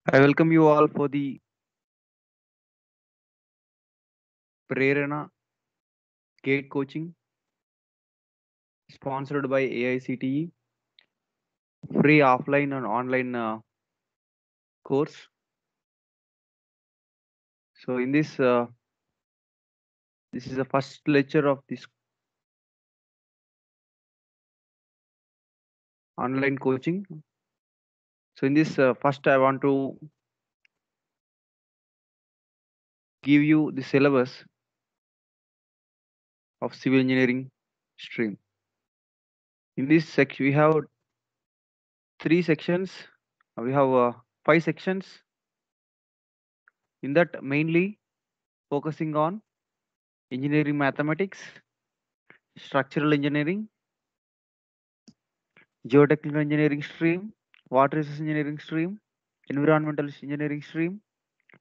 I welcome you all for the Prerana Gate Coaching sponsored by AICTE, free offline and online course. So in this is the first lecture of this online coaching. So in this first, I want to give you the syllabus of civil engineering stream. In this section, we have three sections. We have five sections. In that, mainly focusing on engineering mathematics, structural engineering, geotechnical engineering stream, water resource engineering stream, environmental engineering stream,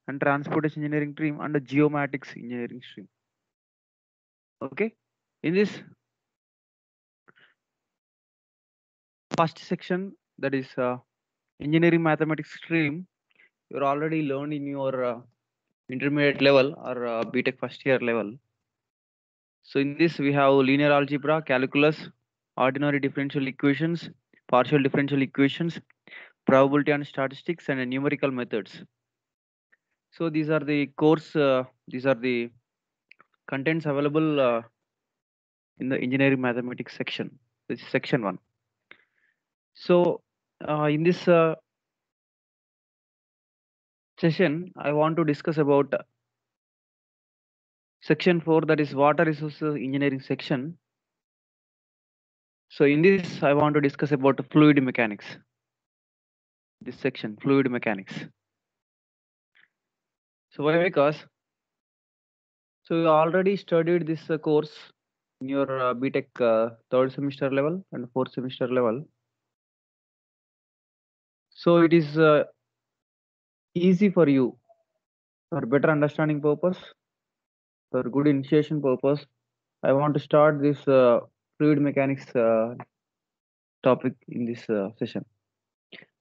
and transportation engineering stream, and the geomatics engineering stream. Okay, in this first section, that is engineering mathematics stream, you're already learned in your intermediate level or BTech first year level. So in this we have linear algebra, calculus, ordinary differential equations, partial differential equations, probability and statistics, and numerical methods. So these are the course, these are the contents available in the engineering mathematics section. This is section 1. So in this session, I want to discuss about section 4, that is water resources engineering section. So in this, I want to discuss about fluid mechanics. This section, fluid mechanics. So why? Because so you already studied this course in your BTech third semester level and fourth semester level. So it is easy for you for better understanding purpose, for good initiation purpose. I want to start this fluid mechanics topic in this session.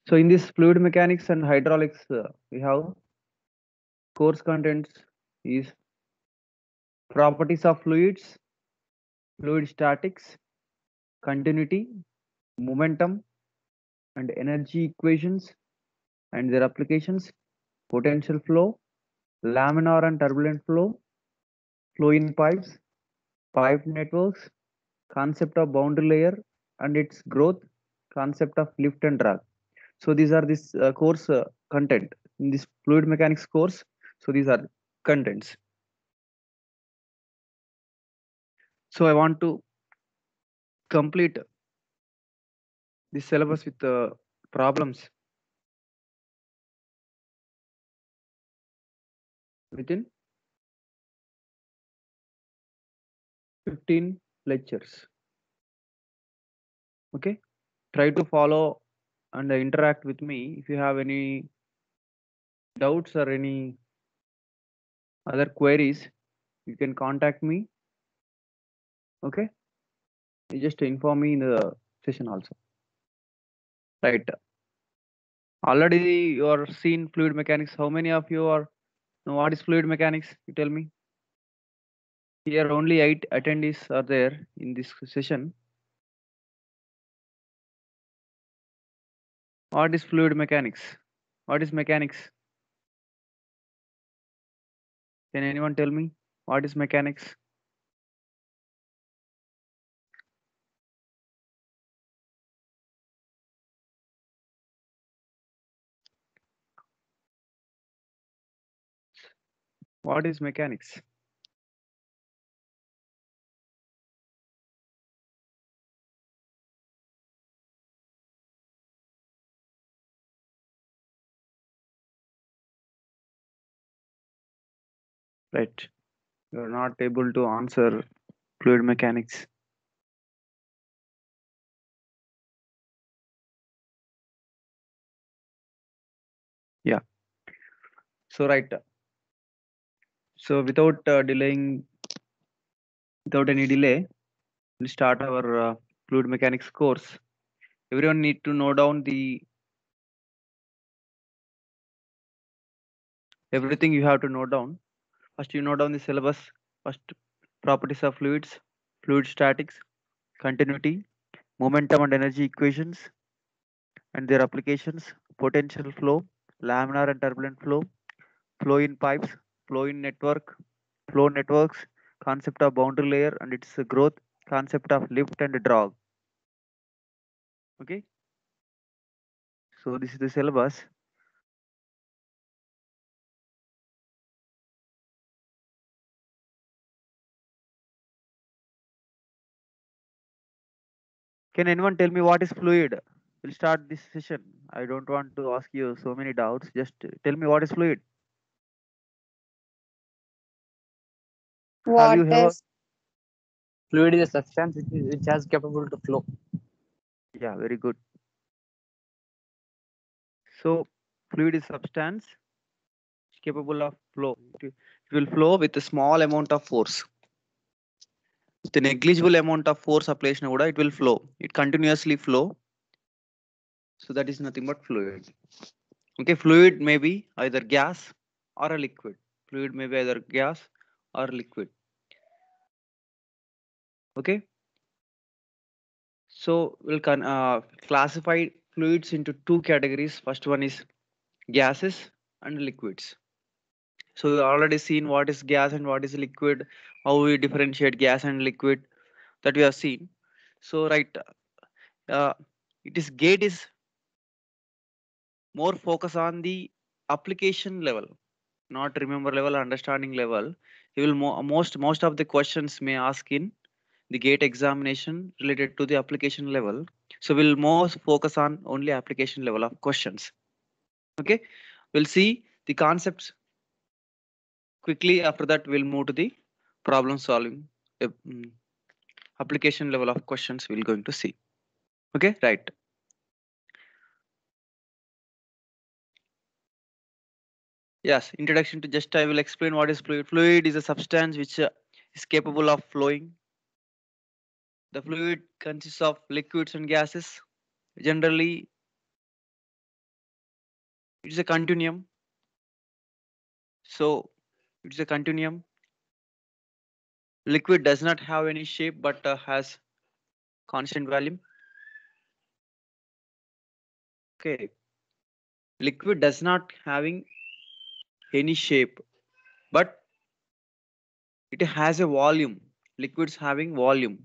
So in this fluid mechanics and hydraulics, we have course contents is properties of fluids, fluid statics, continuity, momentum, and energy equations and their applications, potential flow, laminar and turbulent flow, flow in pipes, pipe networks, concept of boundary layer and its growth, concept of lift and drag. So these are this course content in this fluid mechanics course. So these are contents. So I want to complete this syllabus with problems within 15 lectures. Okay, try to follow and interact with me. If you have any doubts or any other queries, you can contact me. Okay, you just inform me in the session also. Right, already you are seen fluid mechanics. How many of you are know what is fluid mechanics? You tell me. Here only 8 attendees are there in this session. What is fluid mechanics? What is mechanics? Can anyone tell me what is mechanics? What is mechanics? Right. You are not able to answer fluid mechanics. Yeah. So right. So without delaying, without any delay, we'll start our fluid mechanics course. Everyone need to note down the Everything you have to note down. First, you note down the syllabus. First, properties of fluids, fluid statics, continuity, momentum and energy equations, and their applications, potential flow, laminar and turbulent flow, flow in pipes, flow in network, flow networks, concept of boundary layer and its growth, concept of lift and drag. Okay, so this is the syllabus. Can anyone tell me what is fluid? We'll start this session. I don't want to ask you so many doubts. Just tell me what is fluid. Have you ever? Water. Fluid is a substance which has capable to flow. Yeah, very good. So fluid is substance capable of flow. It will flow with a small amount of force. With a negligible amount of force applied, it will flow. It continuously flow. So that is nothing but fluid. Okay, fluid may be either gas or a liquid. Fluid may be either gas or liquid. Okay, so we'll classify fluids into two categories. First one is gases and liquids. So we already seen what is gas and what is liquid, how we differentiate gas and liquid, that we have seen. So right, uh, it is gate is more focus on the application level, not remember level, understanding level. You will most of the questions may ask in the gate examination related to the application level. So we'll most focus on only application level of questions. Okay, we'll see the concepts quickly. After that, we'll move to the problem solving. Application level of questions we're going to see. Okay, right. Yes, introduction to just I will explain what is fluid. Fluid is a substance which is capable of flowing. The fluid consists of liquids and gases. Generally, it is a continuum. So it's a continuum. Liquid does not have any shape but has constant volume. Okay, liquid does not having any shape but it has a volume. Liquids having volume,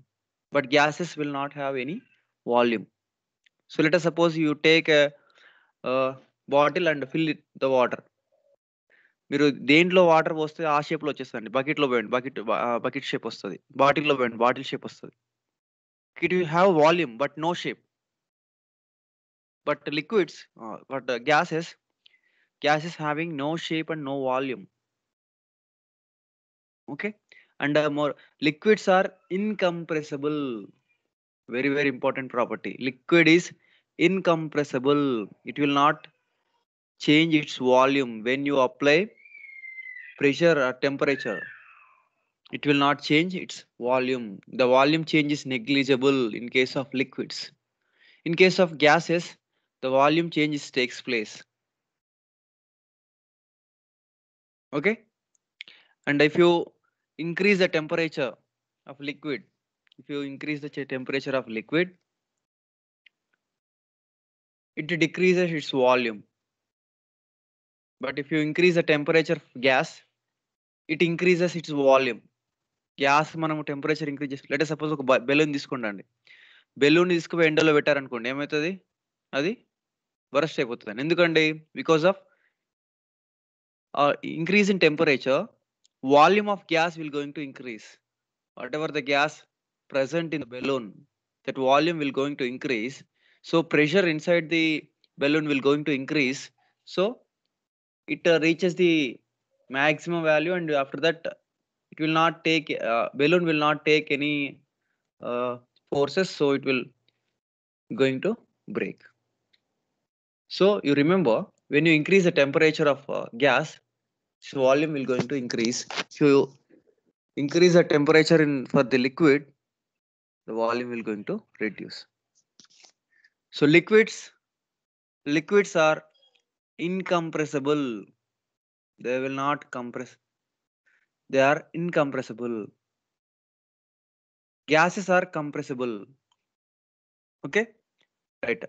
but gases will not have any volume. So let us suppose you take a bottle and fill it the water. మీరు దేంట్లో water పోస్తే ఆ shape లో వచ్చేస్తుంది. బకెట్లో పోయండి, bucket shape వస్తుంది. బాటిల్లో పోయండి, బాటిల్ షేప్ వస్తుంది. It will have volume but no shape. But liquids, but gases having no shape and no volume. Okay, and more liquids are incompressible. Very important property. Liquid is incompressible. It will not change its volume when you apply pressure or temperature. It will not change its volume. The volume change is negligible in case of liquids. In case of gases, the volume changes takes place. Okay, and if you increase the temperature of liquid, if you increase the temperature of liquid, it decreases its volume. But if you increase the temperature of gas, it increases its volume. Gas మనం temperature increase చేసి let suppose ఒక balloon తీసుకోండి. Balloon తీసుకుపోయి ఎండలో పెట్టారనుకోండి, ఏమవుతుంది? అది burst అయిపోతుంది. ఎందుకండి? Because of increase in temperature, volume of gas will going to increase. Whatever the gas present in the balloon, that volume will going to increase. So pressure inside the balloon will going to increase. So it reaches the maximum value, and after that it will not take balloon will not take any forces, so it will going to break. So you remember, when you increase the temperature of gas, its volume will going to increase. If you increase the temperature in for the liquid, the volume will going to reduce. So liquids are incompressible. They will not compress. They are incompressible. Gases are compressible. Okay, right.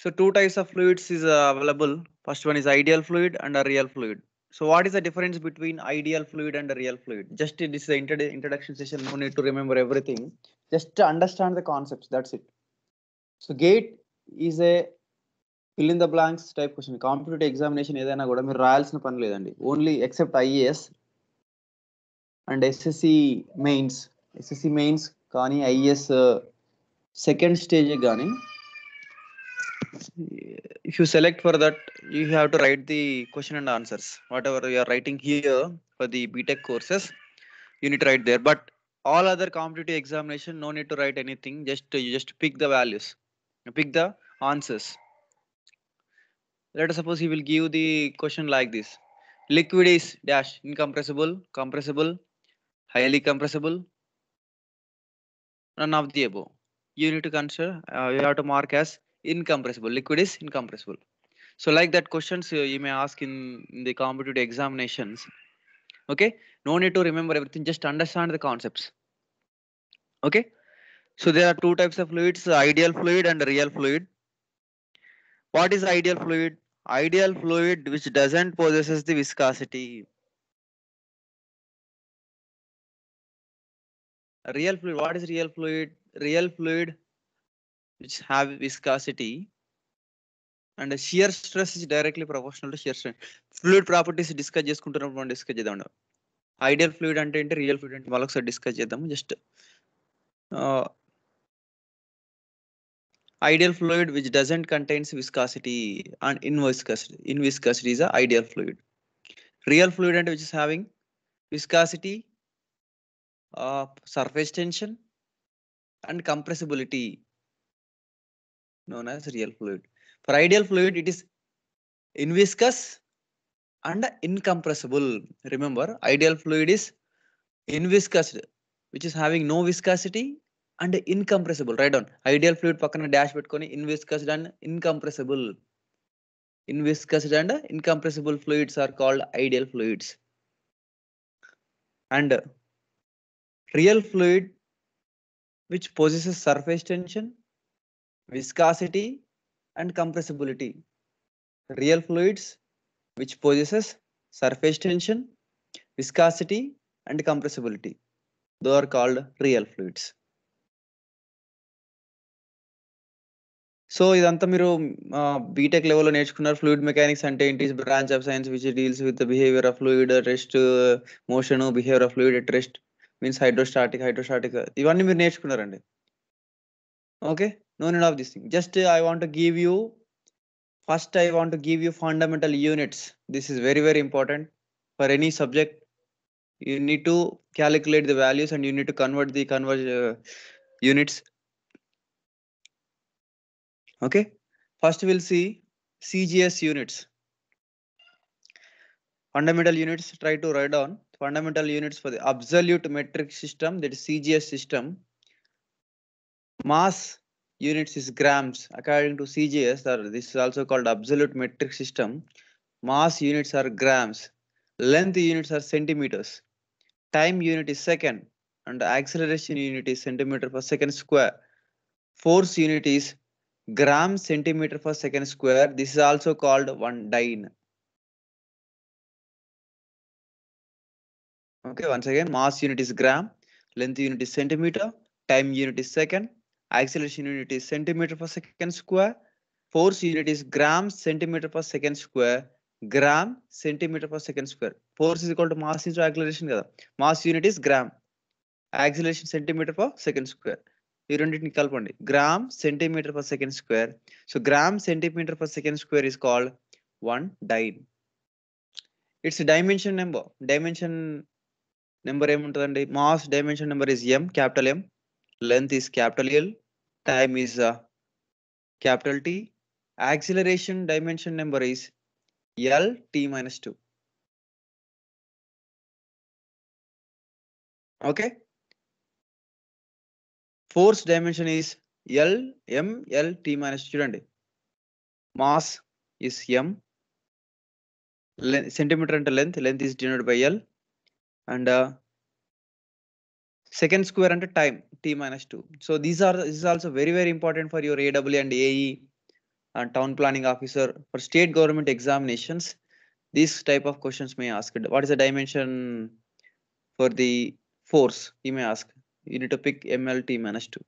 So two types of fluids is available. First one is ideal fluid and a real fluid. So what is the difference between ideal fluid and a real fluid? Just this is the introduction session. No need to remember everything. Just to understand the concepts. That's it. So GATE is a fill in the blanks type question. Competitive examination ఏదైనా కూడా మీరు రాయాల్సిన పని లేదండి. Only except IAS and SSC mains. SSC mains కానీ IAS second stage కానీ if you select for that, you have to write the question and answers. Whatever you are writing here for the BTech courses, you need to write there. But all other competitive examination, no need to write anything. You just pick the values, pick the answers. Let us suppose he will give the question like this: liquid is dash incompressible, compressible, highly compressible, none of the above. You need to consider. You have to mark as incompressible. Liquid is incompressible. So like that questions you may ask in the competitive examinations. Okay, no need to remember everything, just understand the concepts. Okay, so there are two types of fluids, ideal fluid and real fluid. What is ideal fluid? Ideal fluid which doesn't possesses the viscosity. Real fluid, what is real fluid? Real fluid which have viscosity and shear stress is directly proportional to shear strength. Fluid properties discuss చేసుకుంటున్నప్పుడు మనం discuss చేద్దాం. Ideal fluid అంటే ఏంటి, real fluid అంటే మళ్ళొకసారి discuss చేద్దాము. Just ideal fluid which doesn't contains viscosity and in viscosity is a ideal fluid. Real fluid and which is having viscosity, surface tension and compressibility, known as real fluid. For ideal fluid it is inviscous and incompressible. Remember, ideal fluid is inviscous which is having no viscosity and incompressible. Write down ideal fluid పక్కన dash పెట్టుకొని inviscous and incompressible. Inviscous and incompressible fluids are called ideal fluids. And real fluid which possesses surface tension, viscosity and compressibility. Real fluids which possesses surface tension, viscosity and compressibility, those are called real fluids. So ఇదంతా మీరు BTech లెవెల్లో నేర్చుకున్నారు. Fluid mechanics అంటే ఏంటి, branch of science which deals with the behaviour of fluid, rest, motion, behaviour of fluid at rest, means hydrostatic ఇవన్నీ మీరు నేర్చుకున్నారండి. Okay, no need of this thing. Just I want give you fundamental units. This is very important for any subject. You need to calculate the values and you need to convert the units. Okay, first we'll see CGS units. Fundamental units, try to write down fundamental units for the absolute metric system, that is CGS system. Mass units is grams according to CGS, or this is also called absolute metric system. Mass units are grams, length units are centimeters, time unit is second, and acceleration unit is centimeter per second square. Force unit is gram centimeter per second square. This is also called 1 dyne. Okay, once again, mass unit is gram, length unit is centimeter, time unit is second, acceleration unit is centimeter per second square, force unit is gram centimeter per second square, gram centimeter per second square. Force is equal to mass into acceleration kada. Mass unit is gram, acceleration centimeter per second square. ఈ రెండింటిని కలపండి, gram centimetre per second square. So gram centimeter per second square is called 1 dyne. Its dimension number ఏముంటుందండి, mass dimension number is m, capital M, length is capital L, time is capital T, acceleration dimension number is L t minus 2. Okay, force dimension is L m L t minus 2. చూడండి, mass is m, centimeter into length is denoted by L, and second square into time T minus 2. So this is also very important for your AW and AE and town planning officer. For state government examinations, these type of questions may ask. What is the dimension for the force? He may ask. You need to pick MLT minus 2.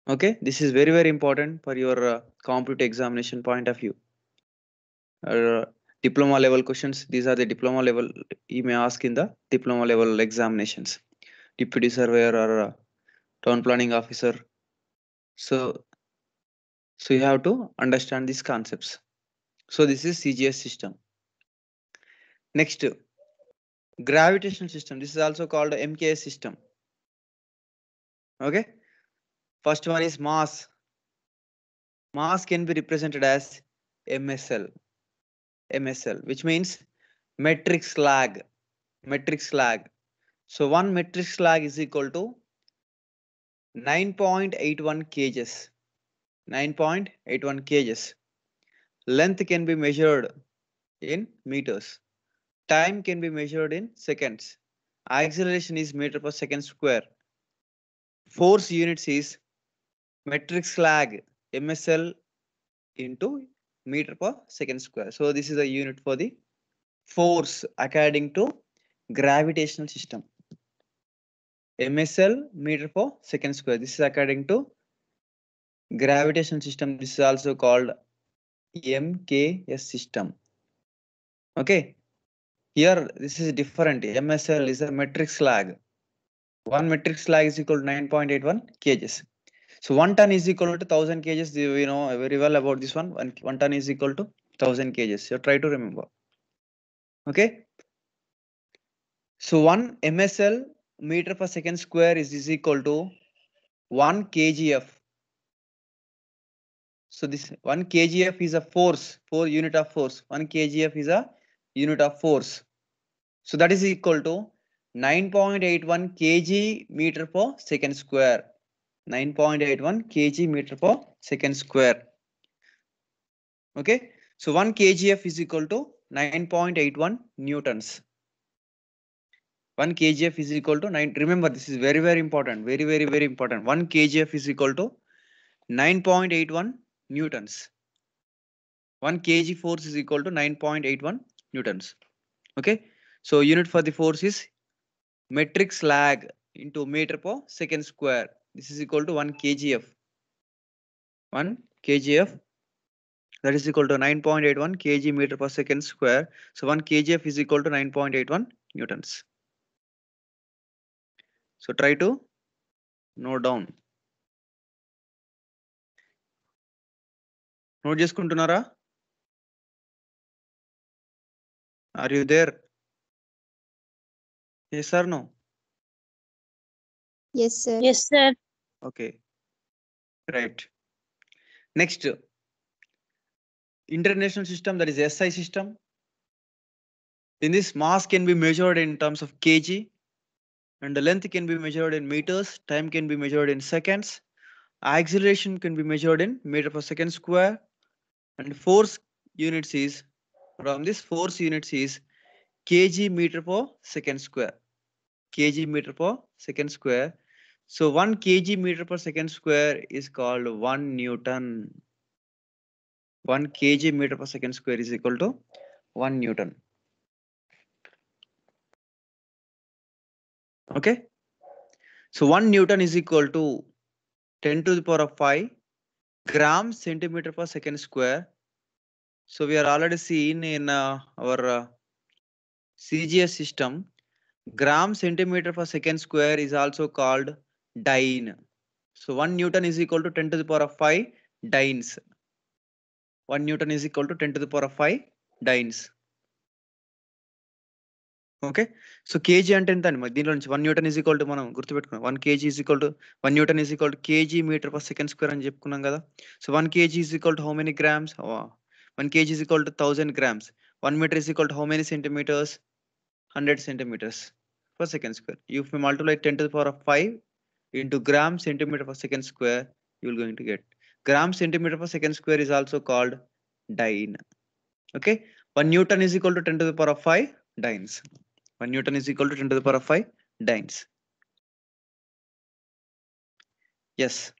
Okay, this is very important for your competitive examination point of view. Diploma level questions, these are the diploma level you may ask in the diploma level examinations. Deputy surveyor or town planning officer. So you have to understand these concepts. So this is CGS system. Next, gravitational system. This is also called MKS system. Okay. First one is mass. Mass can be represented as MSL, which means metric slag. So one metric slag is equal to 9.81 kgs. 9.81 kgs. Length can be measured in meters. Time can be measured in seconds. Acceleration is meter per second square. Force units is metric slag, MSL, into meter per second square. So this is a unit for the force according to gravitational system. MSL, meter per second square. This is according to gravitational system. This is also called MKS system. Okay. Here this is different. MSL is a metric slag. One metric slag is equal to 9.81 kgs. So 1 ton is equal to 1000 kgs. You know very well about this one. 1 ton is equal to 1000 kgs. So try to remember. Okay. So 1 MSL, meter per second square, is equal to 1 kgf. So this 1 kgf is a force, unit of force. 1 kgf is a unit of force. So that is equal to 9.81 kg meter per second square. 9.81 kg meter per second square. Okay. So 1 kgf is equal to 9.81 newtons. 1 kgf is equal to 9. Remember, this is very important. Very important. 1 kgf is equal to 9.81 newtons. 1 kg force is equal to 9.81 newtons. Okay. So unit for the force is metric slag into meter per second square. This is equal to 1 kgf. 1 kgf, that is equal to 9.81 kg meter per second square. So 1 kgf is equal to 9.81 newtons. So try to note down. Note చేసుకుంటున్నారా? Are you there? Yes or no? Yes, sir. Yes, sir. Okay. Right. Next, international system, that is SI system. In this, mass can be measured in terms of kg, and the length can be measured in meters. Time can be measured in seconds. Acceleration can be measured in meter per second square, and force units is, from this force units is kg meter per second square. Kg meter per second square. So 1 kg meter per second square is called 1 Newton. 1 kg meter per second square is equal to 1 Newton. Okay. So 1 Newton is equal to 10 to the power of 5 grams centimeter per second square. So we are already seen in our CGS system, gram centimeter per second square is also called dyne. So 1 Newton is equal to 10 to the power of 5 dynes. 1 Newton is equal to 10 to the power of 5 dynes. Okay. So kg అంటే ఎంత అండి? మరి దీనిలో నుంచి 1 Newton is equal to మనం గుర్తుపెట్టుకున్నాం. 1 kg is equal to 1 Newton is equal to kg meter per second square అని చెప్పుకున్నాం కదా. So 1 kg is equal to how many grams? 1 kg is equal to 1000 grams. 1 meter is equal to how many centimeters? 100 centimeters per second square. If we multiply 10 to the power of 5 into gram centimeter per second square, you will going to get gram centimeter per second square is also called dyne. Okay. 1 Newton is equal to 10 to the power of 5 dynes. 1 Newton is equal to 10 to the power of 5 dynes. Yes.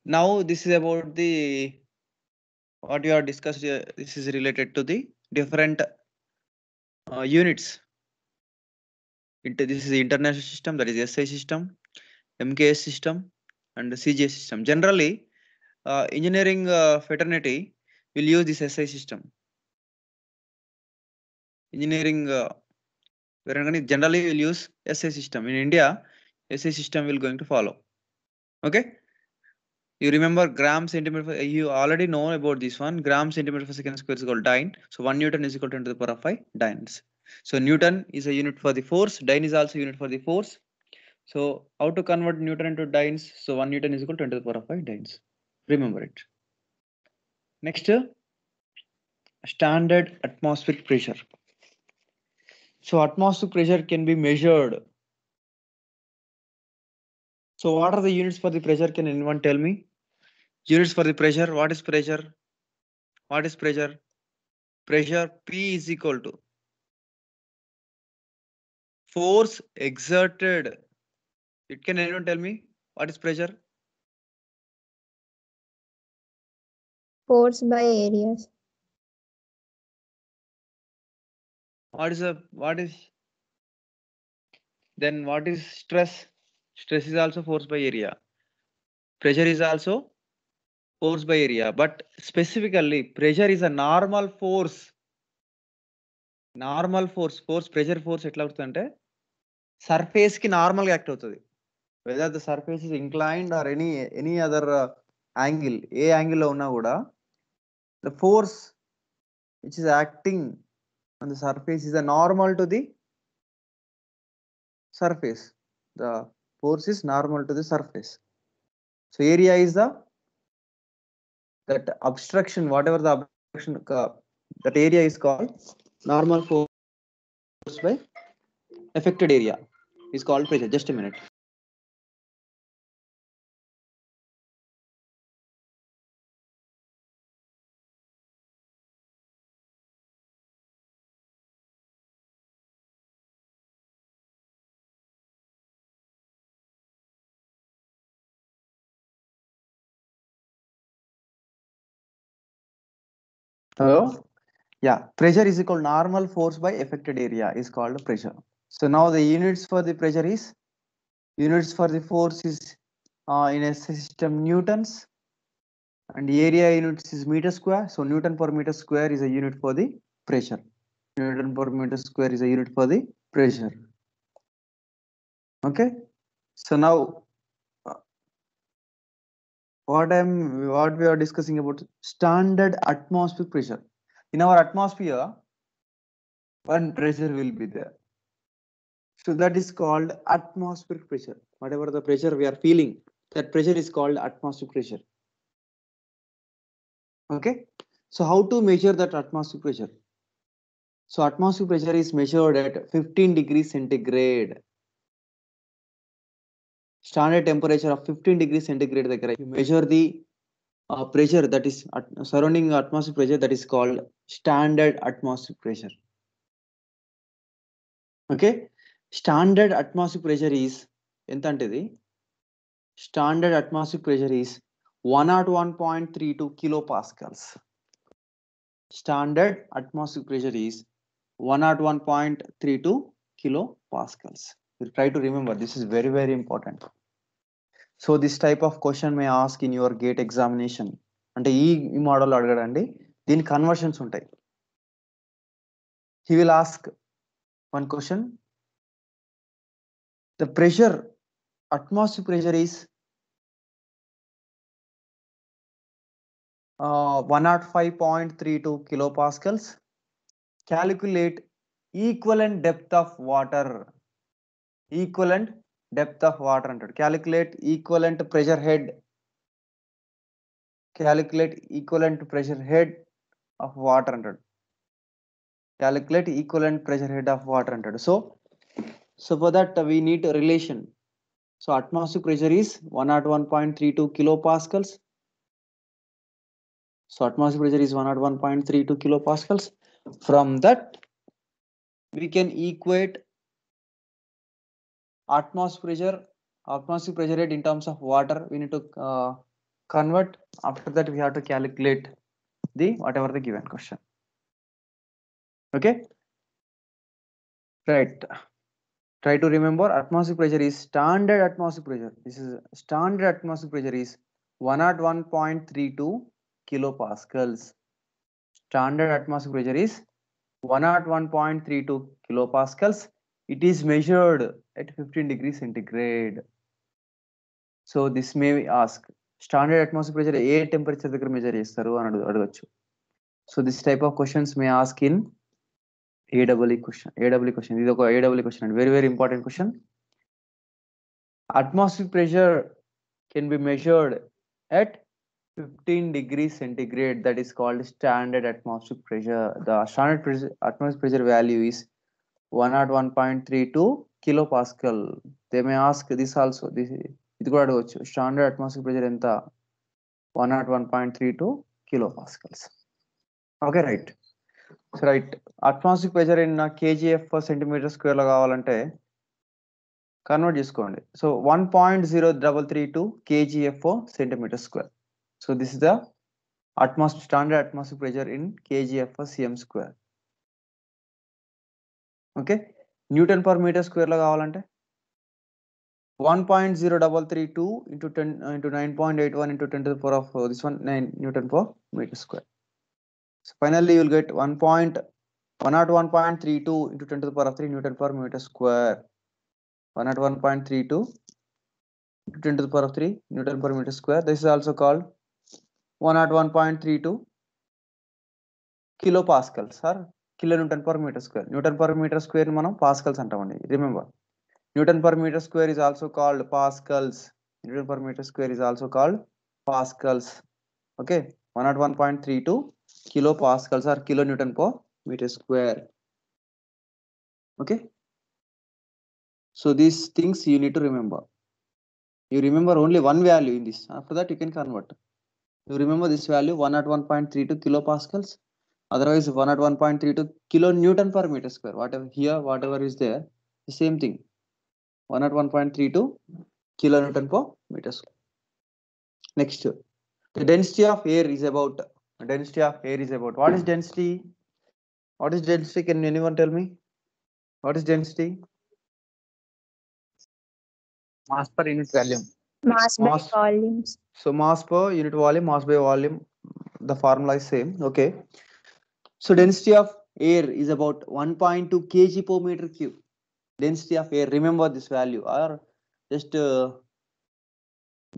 Now this is about the what we are discussed here. This is related to the different units. This is the international system, that is SI system, MKS system, and the CGS system. Generally, engineering fraternity will use this SI system. Engineering generally will use SI system. In India, SI system will going to follow. Okay. You remember gram centimeter per, you already know about this one. Gram centimeter per second square is equal to dyne. So 1 Newton is equal to 10 to the power of 5 dynes. So Newton is a unit for the force. Dyne is also unit for the force. So how to convert Newton into dynes? So 1 Newton is equal to 10 to the power of 5 dynes. Remember it. Next, standard atmospheric pressure. So atmospheric pressure can be measured. So what are the units for the pressure? Can anyone tell me? Units for the pressure. What is pressure? What is pressure? Pressure P is equal to force exerted. It can anyone tell me what is pressure? Force by areas. What is then what is stress? Stress is also force by area. Pressure is also force by area, but specifically pressure is a normal force. Normal force pressure force ఎట్లా అవుతుందంటే surface కి normal గా act అవుతుంది. Whether the surface is inclined or any other angle, A angle లో ఉన్నా కూడా the force which is acting on the surface is normal to the surface. The force is normal to the surface. So area is that obstruction, whatever the obstruction, that area is called normal force by affected area is called pressure. Just a minute. Hello? Yeah, pressure is equal normal force by affected area is called pressure. So now the units for the pressure is, units for the force is in a system newtons, and area units is meter square. So Newton per meter square is a unit for the pressure. Newton per meter square is a unit for the pressure. Okay. So now what we are discussing about standard atmospheric pressure. In our atmosphere, one pressure will be there. So that is called atmospheric pressure. Whatever the pressure we are feeling, that pressure is called atmospheric pressure. Okay. So how to measure that atmospheric pressure? So atmospheric pressure is measured at 15 degrees centigrade. Standard temperature of 15 degrees centigrade. You measure the pressure that is surrounding atmospheric pressure, that is called standard atmospheric pressure. Okay. Standard atmospheric pressure is standard atmospheric pressure is 101.32 kilopascals. Standard atmospheric pressure is 101.32 kilopascals. We'll try to remember, this is very, very important. So this type of question may ask in your gate examination. అంటే ఈ model అడగడండి, దీని conversions ఉంటాయి. He will ask one question. The pressure, atmospheric pressure is 105.32 kilopascals. Calculate equivalent depth of water. Equivalent depth of water అంటాడు. Calculate equivalent pressure head. Calculate equivalent pressure head of water అంటాడు. Calculate equivalent pressure head of water అంటాడు. So for that we need a relation. So atmospheric pressure is 101.32 kilopascals. So atmospheric pressure is 101.32 kilopascals. From that, we can equate atmospheric pressure rate in terms of water. We need to convert. After that, we have to calculate the whatever the given question. Okay, right. Try to remember atmospheric pressure is standard atmospheric pressure. This is standard atmospheric pressure is 101.32 kilopascals. Standard atmospheric pressure is 101.32 kilopascals. It is measured at 15 degrees centigrade. So this may ask standard atmospheric pressure A temperature దగ్గర measure చేస్తారు అని అడగచ్చు. So this type of questions may ask in AEE question. ఇది ఒక AEE question అండి. Very important question. Atmospheric pressure can be measured at 15 degrees centigrade. That is called standard atmospheric pressure. The standard atmospheric pressure value is 101.32 kilopascal. They may ask this also. ఇది కూడా అడగవచ్చు. Standard atmospheric pressure ఎంత 101.32 kilopascals. Okay, right. So right, atmospheric pressure in kgf per centimeter square లో కావాలంటే convert చేసుకోండి. So 1.0332 kgf per centimeter square. So this is the standard atmospheric pressure in kgf per cm square. Okay, Newton per meter square లో కావాలంటే 1.0332 into 10 into 9.81 into 10 to the power of this one 9 Newton per meter square. So finally you will get 101.32 into 10 to the power of 3 Newton per meter square. 101.32 into 10 to the power of 3 Newton per meter square. This is also called 101.32 kilopascals or kilonewton per meter square. Newton per meter square ni manam pascals antamandi. Remember, Newton per meter square is also called pascals. Newton per meter square is also called pascals. Okay, 101.32 kilopascals or kilonewton per meter square. Okay, so these things you need to remember. You remember only one value in this. After that you can convert. You remember this value 101.32 kilopascals. Otherwise 101.32 kilonewton per meter square. Whatever is there, the same thing. 101.32 kilonewton per meter square. Next, the density of air is about. What is density? What is density? Can anyone tell me? What is density? Mass per unit volume. Mass by volumes. So mass per unit volume, mass by volume, the formula is same. Okay. So density of air is about 1.2 kg per meter cube. Density of air, remember this value or just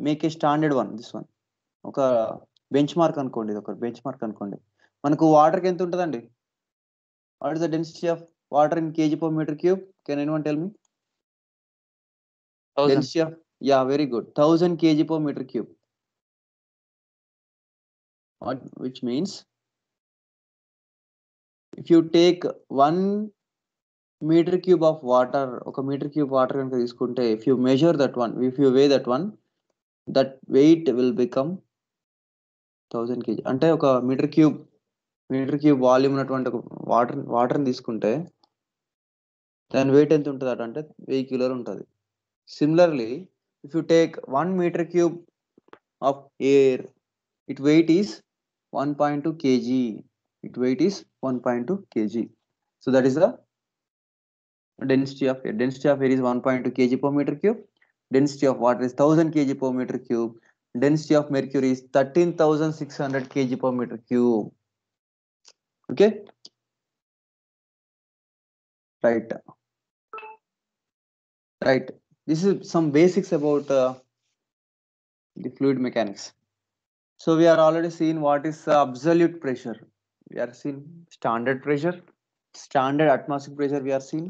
make a standard one. This one ఒక bench mark అనుకోండి. ఇది ఒక bench mark అనుకోండి. మనకు వాటర్కి ఎంత ఉంటుందండి? What is the density of water in kg per meter cube? Can anyone tell me? 1000. Density of, yeah, very good, 1000 kg per meter cube. Which means if you take 1 meter cube of water, ఒక meter cube water కనుక తీసుకుంటే, if you measure that one, if you weigh that one, that weight will become 1000 kg. అంటే ఒక metre cube volume ఉన్నటువంటి ఒక వాటర్ని తీసుకుంటే దాని వెయిట్ ఎంత ఉంటుంది అంటే 1000 కిలోలు ఉంటుంది. Similarly if you take 1 meter cube of air, its weight is 1.2 kg. Its weight is 1.2 kg. So that is the density of air. Density of air is 1.2 kg per meter cube. Density of water is 1000 kg per meter cube. Density of mercury is 13,600 kg per meter cube. Okay, right. This is some basics about the fluid mechanics. So we are already seen what is absolute pressure. We are seen standard pressure, standard atmospheric pressure we are seen.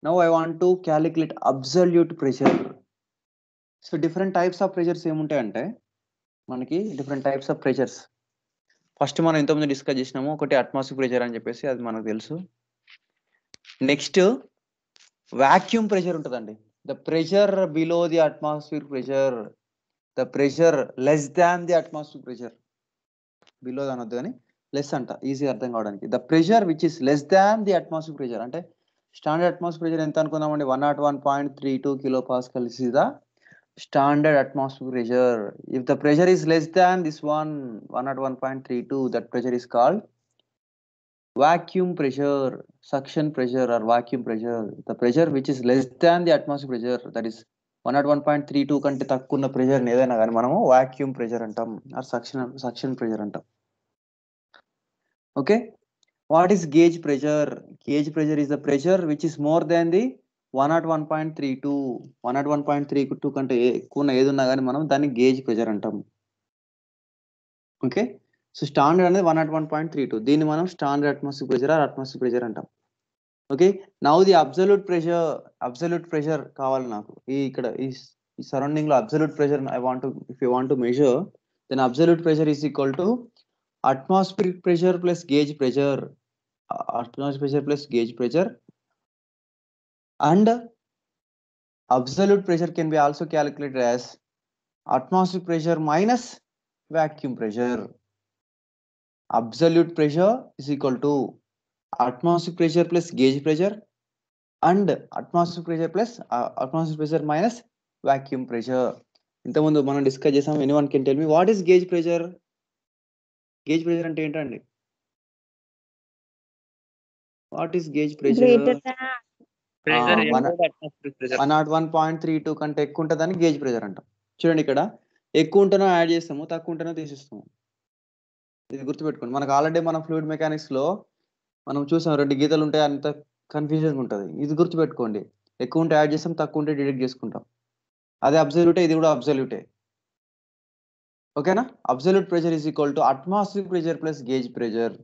Now I want to calculate absolute pressure. So different types of pressures ఏముంటాయి అంటే మనకి different types of pressures. First మనం ఇంతకుముందు discuss చేసినాము, ఒకటి atmosphere pressure అని చెప్పేసి, అది మనకు తెలుసు. నెక్స్ట్ వాక్యూమ్ ప్రెషర్ ఉంటుందండి. The pressure below the atmosphere pressure, the pressure less than the atmosphere pressure. Below అనొద్దు కానీ లెస్ అంట, ఈజీ అర్థం కావడానికి. The pressure which is less than the atmosphere pressure, అంటే స్టాండర్డ్ అట్మాస్ఫియర్ ప్రెషర్ ఎంత అనుకుందామండి, 101.32 kPa is the standard atmospheric pressure. If the pressure is less than this one 101.32, that pressure is called vacuum pressure, suction pressure or vacuum pressure. The pressure which is less than the atmospheric pressure, that is 101.32 కంటే తక్కువ ఉన్న pressure ఏదైనా కానీ మనము vacuum pressure అంటాం are suction pressure అంటాం. Okay, what is gauge pressure? Gauge pressure is the pressure which is more than the 101.32. 101.32 కంటే ఎక్కువ ఉన్న ఏది ఉన్నా కానీ మనం దాన్ని గేజ్ ప్రెషర్ అంటాం. ఓకే, సో స్టాండర్డ్ అనేది 101.32, దీన్ని మనం standard atmosphere pressure or atmosphere pressure అంటాం. Okay, now the absolute pressure కావాలి నాకు. ఇక్కడ ఈ సరౌండింగ్ లో absolute pressure if you want to measure, then absolute pressure is equal to atmospheric pressure plus gauge pressure. Atmosphere pressure plus gauge pressure and absolute pressure can be also calculated as atmospheric pressure minus vacuum pressure. Absolute pressure is equal to atmospheric pressure plus gauge pressure and atmospheric pressure minus vacuum pressure. ఇంతకుముందు మనం discuss చేసాం. Anyone can tell me what is gauge pressure? Gauge pressure అంటే ఏంటండి? What is gauge pressure? Greater than 101.32 కంటే ఎక్కువ ఉంటుందని gauge pressure అంటాం. చూడండి, ఇక్కడ ఎక్కువ ఉంటేనో యాడ్ చేస్తాము, తక్కువ ఉంటేనో తీసేస్తాము. ఇది గుర్తుపెట్టుకోండి. మనకు ఆల్రెడీ మనం ఫ్లూయిడ్ మెకానిక్స్ లో మనం చూసాం, 2 గీతలు ఉంటాయి, అంత కన్ఫ్యూజన్ ఉంటుంది. ఇది గుర్తుపెట్టుకోండి, ఎక్కువ ఉంటే యాడ్ చేస్తాం, తక్కువ ఉంటే డిడక్ట్ చేసుకుంటాం. అదే అబ్సల్యూటే, ఇది కూడా అబ్సల్యూటే. ఓకేనా? Absolute pressure is equal to atmospheric pressure plus gauge pressure.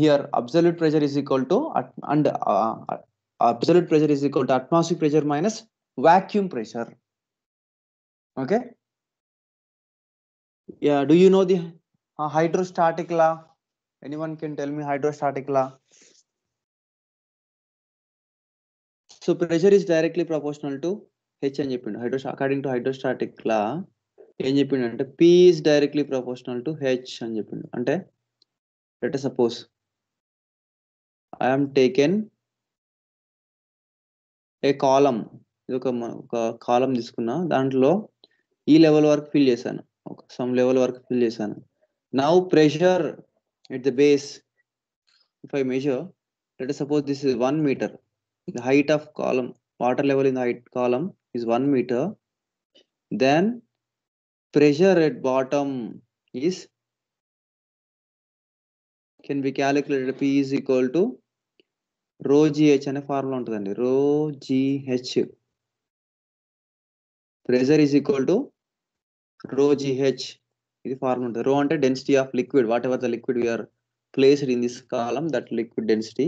Here absolute pressure is equal to absolute pressure is equal to atmospheric pressure minus vacuum pressure. Okay, yeah, do you know the hydrostatic law? Anyone can tell me hydrostatic law? So pressure is directly proportional to h అని చెప్పిండు. according to hydrostatic law ఏం చెప్పిండు అంటే p is directly proportional to h అని చెప్పిండు. అంటే let us suppose I am taken ఏ కాలం, ఇది ఒక కాలం తీసుకున్నా, దాంట్లో ఈ లెవెల్ వరకు ఫిల్ చేశాను, సమ్ లెవెల్ వరకు ఫిల్ చేశాను. Now pressure at the base, if I measure, let us suppose this is 1 meter, the height of column, water level in the height column is 1 meter, then pressure at bottom is can be calculated. P is equal to rho gh అనే formula ఉంటుందండి. rho gh, pressure is equal to rho gh, ఇది formula ఉంటుంది. rho అంటే density of liquid, what ever the liquid we are placed in this column, that liquid density.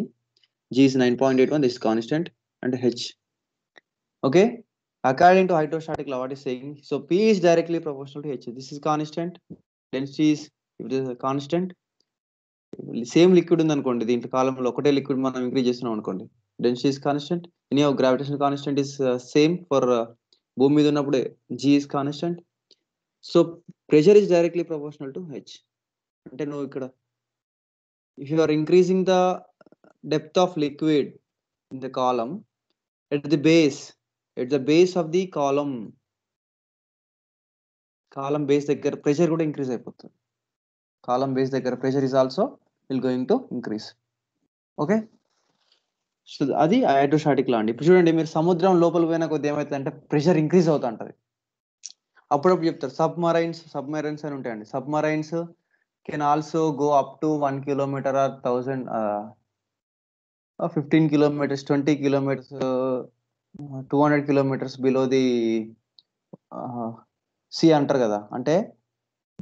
g is 9.81, this is constant, and h. Okay, according to hydrostatic law, what is saying, so P is directly proportional to h. This is constant, density is, if this is a constant, same liquid ఉంది అనుకోండి, దీంట్లో కాలంలో ఒకటే liquid మనం increase చేస్తున్నాం అనుకోండి, density is constant. Any of gravitation constant is same for భూమి మీద ఉన్నప్పుడు G is constant. So pressure is directly proportional to H. అంటే నువ్వు ఇక్కడ if you are increasing the depth of liquid in the column at the base of the column base దగ్గర pressure కూడా increase అయిపోతుంది. Column base దగ్గర pressure is also will going to increase. Okay, so అది hydrostatic law అండి. ఇప్పుడు చూడండి, మీరు సముద్రం లోపల పోయిన కొద్ది ఏమైతుంది అంటే ప్రెషర్ ఇంక్రీజ్ అవుతా ఉంటుంది. అప్పుడప్పుడు చెప్తారు సబ్మరైన్స్ అని ఉంటాయండి. Submarines can also go up to 1 kilometer or 15 kilometers, 20 kilometers, 200 kilometers below the sea అంటారు కదా. అంటే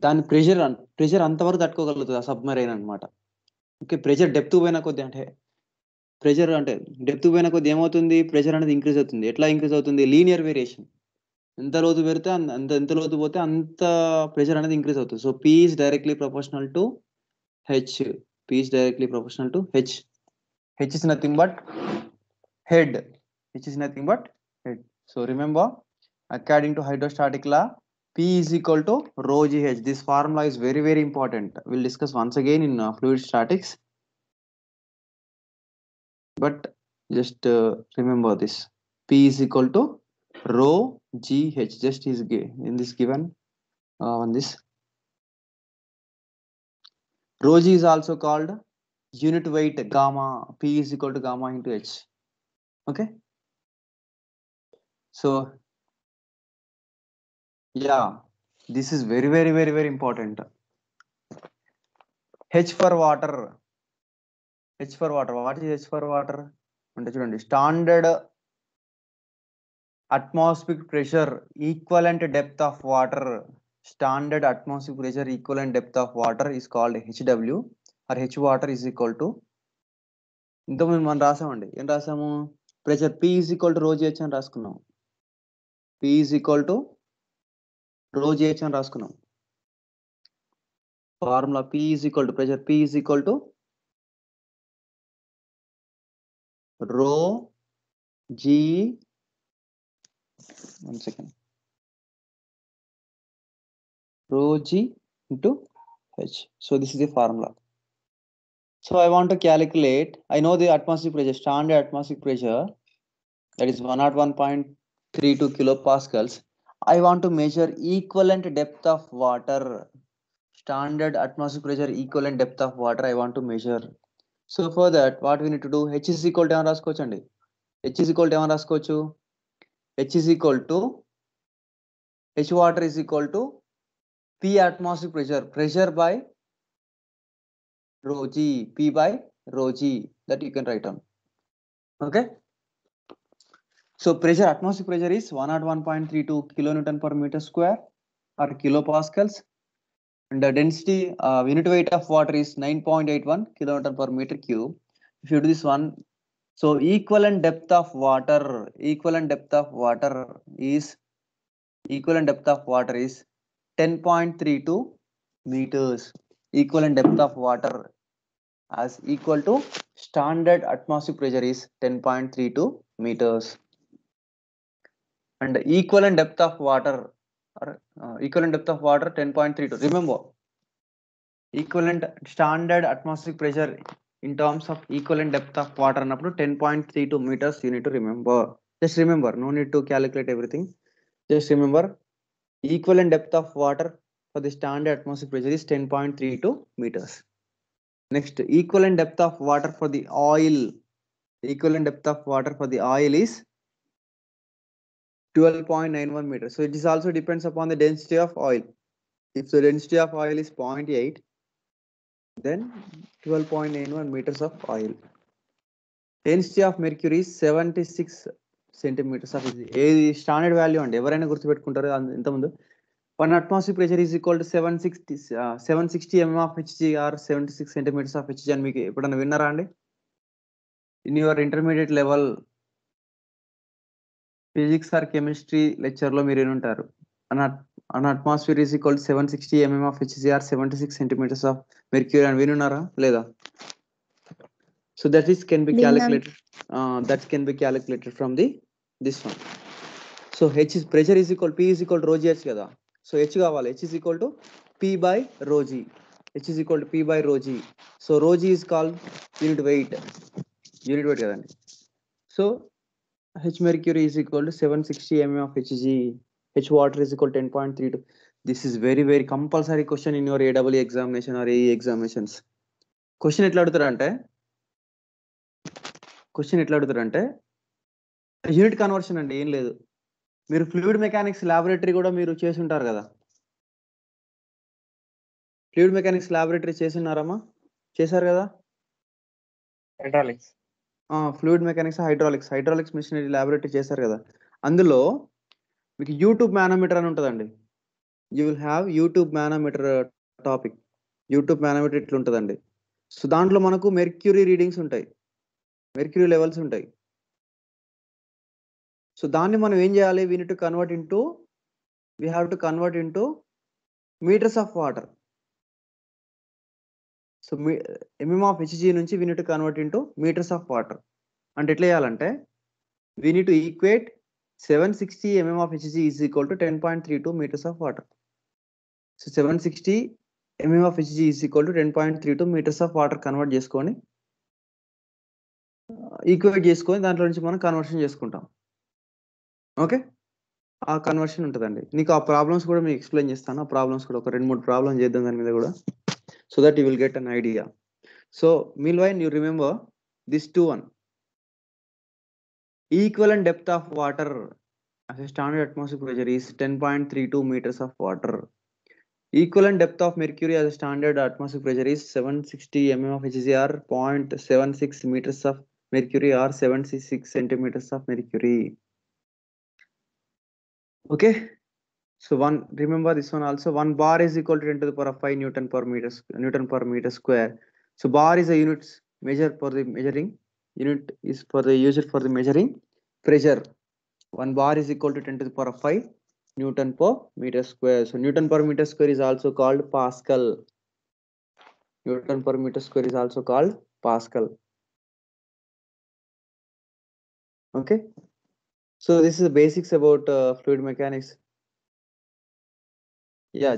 దాని ప్రెషర్ అంతవరకు తట్టుకోగలుగుతుంది ఆ సబ్మరైన్ అనమాట. ఓకే, ప్రెషర్ డెప్త్ పోయిన కొద్ది, అంటే ప్రెషర్ అంటే డెప్త్ పోయిన కొద్ది ఏమవుతుంది, ప్రెషర్ అనేది ఇంక్రీజ్ అవుతుంది. ఎట్లా ఇంక్రీజ్ అవుతుంది? Linear variation. ఎంత లోతు పెడితే ఎంత లోతు పోతే అంత ప్రెషర్ అనేది ఇంక్రీజ్ అవుతుంది. So P is directly proportional to H. P is directly proportional to H. H is nothing but head. So remember, according to hydrostatic law, P is equal to rho GH. This formula is very, very important. We'll discuss once again in fluid statics. But just remember this. P is equal to rho GH. Just is in this given on this. Rho G is also called unit weight gamma. P is equal to gamma into H. Okay. So yeah, this is very, very, very, very important. H for water. H for water. What is H for water? అంటే చూడండి standard atmospheric pressure equivalent depth of water. Standard atmospheric pressure equivalent depth of water is called HW or H water is equal to ఇంతకుముందు మనం రాసామండి ఏం రాసాము pressure P is equal to rho GH అని రాసుకున్నాం P is equal to rho GH అని రాసుకున్నాం formula P is equal to pressure P is equal to rho G 1 second rho G into H. So this is the formula. So I want to calculate, I know the atmospheric pressure, standard atmospheric pressure, that is 101.32 kilopascals. I want to measure equivalent depth of water. Standard atmospheric pressure equivalent depth of water I want to measure. So for that, what we need to do, H is equal to raskochandi. H is equal to raskochu. H is equal to H water is equal to P atmospheric pressure by rho G, P by rho G, that you can write on. Okay. So pressure, atmospheric pressure is 101.32 kilonewton per meter square or kilopascals, and the density unit weight of water is 9.81 kilonewton per meter cube. If you do this one, so equivalent depth of water is 10.32 meters. Equivalent depth of water as equal to standard atmospheric pressure is 10.32 meters. And equivalent depth of water or equivalent depth of water 10.32. Remember, equivalent standard atmospheric pressure in terms of equivalent depth of water annappudu 10.32 meters. You need to remember. Just remember, no need to calculate everything. Just remember, equivalent depth of water for the standard atmospheric pressure is 10.32 meters. Next, equivalent depth of water for the oil. Equivalent depth of water for the oil is 12.91 meters. So it is also depends upon the density of oil. If the density of oil is 0.8, then 12.91 meters of oil. Density of mercury is 76 centimeters of standard value and ఎవరైనా గుర్తుపెట్టుకుంటారు ఇంతకుముందు 1 atmospheric pressure is equal to 760 mm of Hg or 76 centimeters of Hg అని మీకు ఎప్పుడైనా విన్నారా అండి? In your intermediate level physics or chemistry lecture లో మీరు ఉంటారు. An atmosphere is equal to 760 mm of Hg or 76 centimeters of mercury అని వినున్నారా లేదా? So that is can be calculated. That can be calculated from this one. So H is pressure is equal P is equal to rho GH kada. So H కావాలి. H is equal to P by rho G. H is equal to P by rho G. So rho G is called unit weight. Unit weight కదండి. So H mercury is equal to 760 mm of Hg. H water is equal to 10.32. This is very, very compulsory question in your AEE examination or AE examinations. Question ఎట్లా అడుగుతారంటే unit conversion అండి, ఏం లేదు. మీరు fluid mechanics laboratory కూడా మీరు చేసి ఉంటారు కదా. ఫ్లూయిడ్ మెకానిక్స్ ల్యాబొరేటరీ చేసినారమ్మా? చేశారు కదా. Hydraulics, fluid mechanics, hydraulics machinery laboratory చేశారు కదా. అందులో మీకు యూట్యూబ్ మానోమీటర్ అని ఉంటుందండి. You will have U tube manometer topic. U tube manometer ఇట్లా ఉంటుందండి. సో దాంట్లో మనకు మెర్క్యూరీ రీడింగ్స్ ఉంటాయి, మెర్క్యూరీ లెవెల్స్ ఉంటాయి. సో దాన్ని మనం ఏం చేయాలి? We have to convert into metres of water. So mm of Hg నుంచి we need to convert into metres of water. అంటే ఎట్లా చేయాలంటే we need to equate 760 mm of Hg is equal to 10.32 meters of water. So 760 mm of Hg is equal to 10.32 meters of water convert చేసుకొని equate చేసుకొని దాంట్లో నుంచి మనం conversion చేసుకుంటాం. Okay, ఆ కన్వర్షన్ ఉంటుందండి. నీకు ఆ ప్రాబ్లమ్స్ కూడా మీకు ఎక్స్ప్లెయిన్ చేస్తాను. ఆ ప్రాబ్లమ్స్ కూడా ఒక 2-3 ప్రాబ్లమ్స్ చేద్దాం దాని మీద కూడా, so that you will get an idea. So meanwhile you remember this 2-1 equivalent depth of water as a standard atmospheric pressure is 10.32 meters of water. Equivalent depth of mercury as a standard atmospheric pressure is 760 mm of Hg or 0.76 meters of mercury or 76 centimeters of mercury. Okay, so remember this one also. 1 bar is equal to 10 to the power of 5 Newton per meter square. So bar is a unit measure for the measuring. Unit is for the used for the measuring pressure. 1 bar is equal to 10 to the power of 5 Newton per meter square. So Newton per meter square is also called Pascal. Newton per meter square is also called Pascal. Okay, so this is the basics about fluid mechanics. Yeah,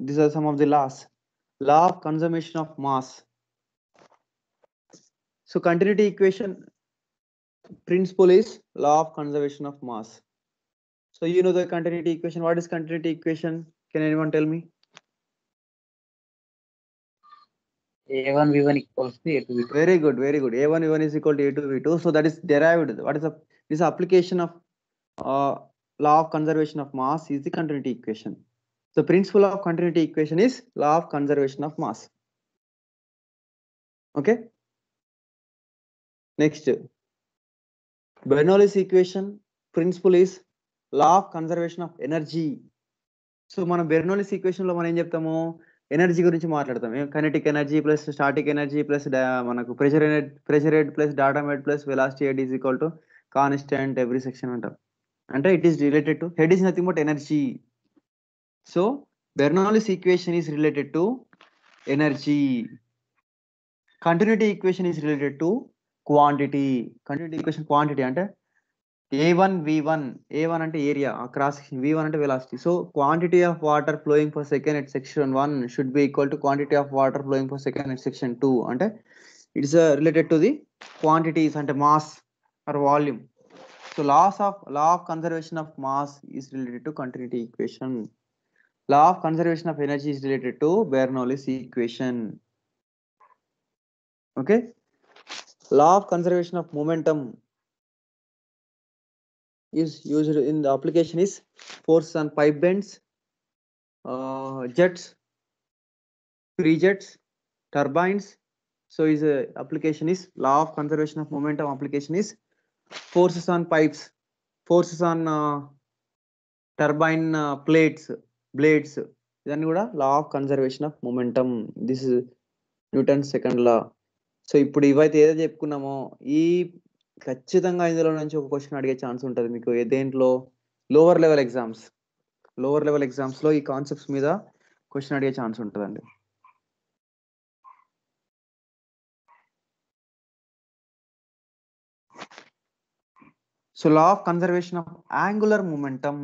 these are some of the laws. Law of conservation of mass. So continuity equation principle is law of conservation of mass. So you know the continuity equation. What is continuity equation? Can anyone tell me? A1 V1 equals to A2 V2. Very good, very good. A1 V1 is equal to A2 V2. So that is derived. What is this application of law of conservation of mass is the continuity equation. The principle of continuity equation is law of conservation of mass. Okay. Next, Bernoulli's equation principle is law of conservation of energy. So మనం బెర్నౌల్లీస్ equation లో మనం ఏం చెప్తాము, energy గురించి మాట్లాడతాం. Kinetic energy plus static energy plus మనకు pressure head plus datum head plus velocity head is equal to constant every section అంటాం. అంటే it is related to head is nothing but energy. So Bernoulli's equation is related to energy. Continuity equation is related to quantity. Continuity equation quantity అంటే A1 V1, A1 అంటే area cross section, V1 అంటే velocity. So quantity of water flowing per second at section 1 should be equal to quantity of water flowing per second at section 2. అంటే it's related to the quantities అంటే mass or volume. So law of conservation of mass is related to continuity equation. Law of conservation of energy is related to Bernoulli's equation. Okay. Law of conservation of momentum is used in the application is force on pipe bends, jets, free jets, turbines. So is application is law of conservation of momentum. Application is forces on pipes, forces on turbine blades. Then kuda law of conservation of momentum. This is Newton's second law. So ఇప్పుడు ఇవైతే ఏదైతే చెప్పుకున్నామో ఈ ఖచ్చితంగా ఇందులో నుంచి ఒక question అడిగే chance ఉంటుంది మీకు. దేంట్లో లోవర్ లెవెల్ ఎగ్జామ్స్ లో ఈ కాన్సెప్ట్స్ మీద క్వశ్చన్ అడిగే ఛాన్స్ ఉంటుందండి. So law of conservation of angular momentum.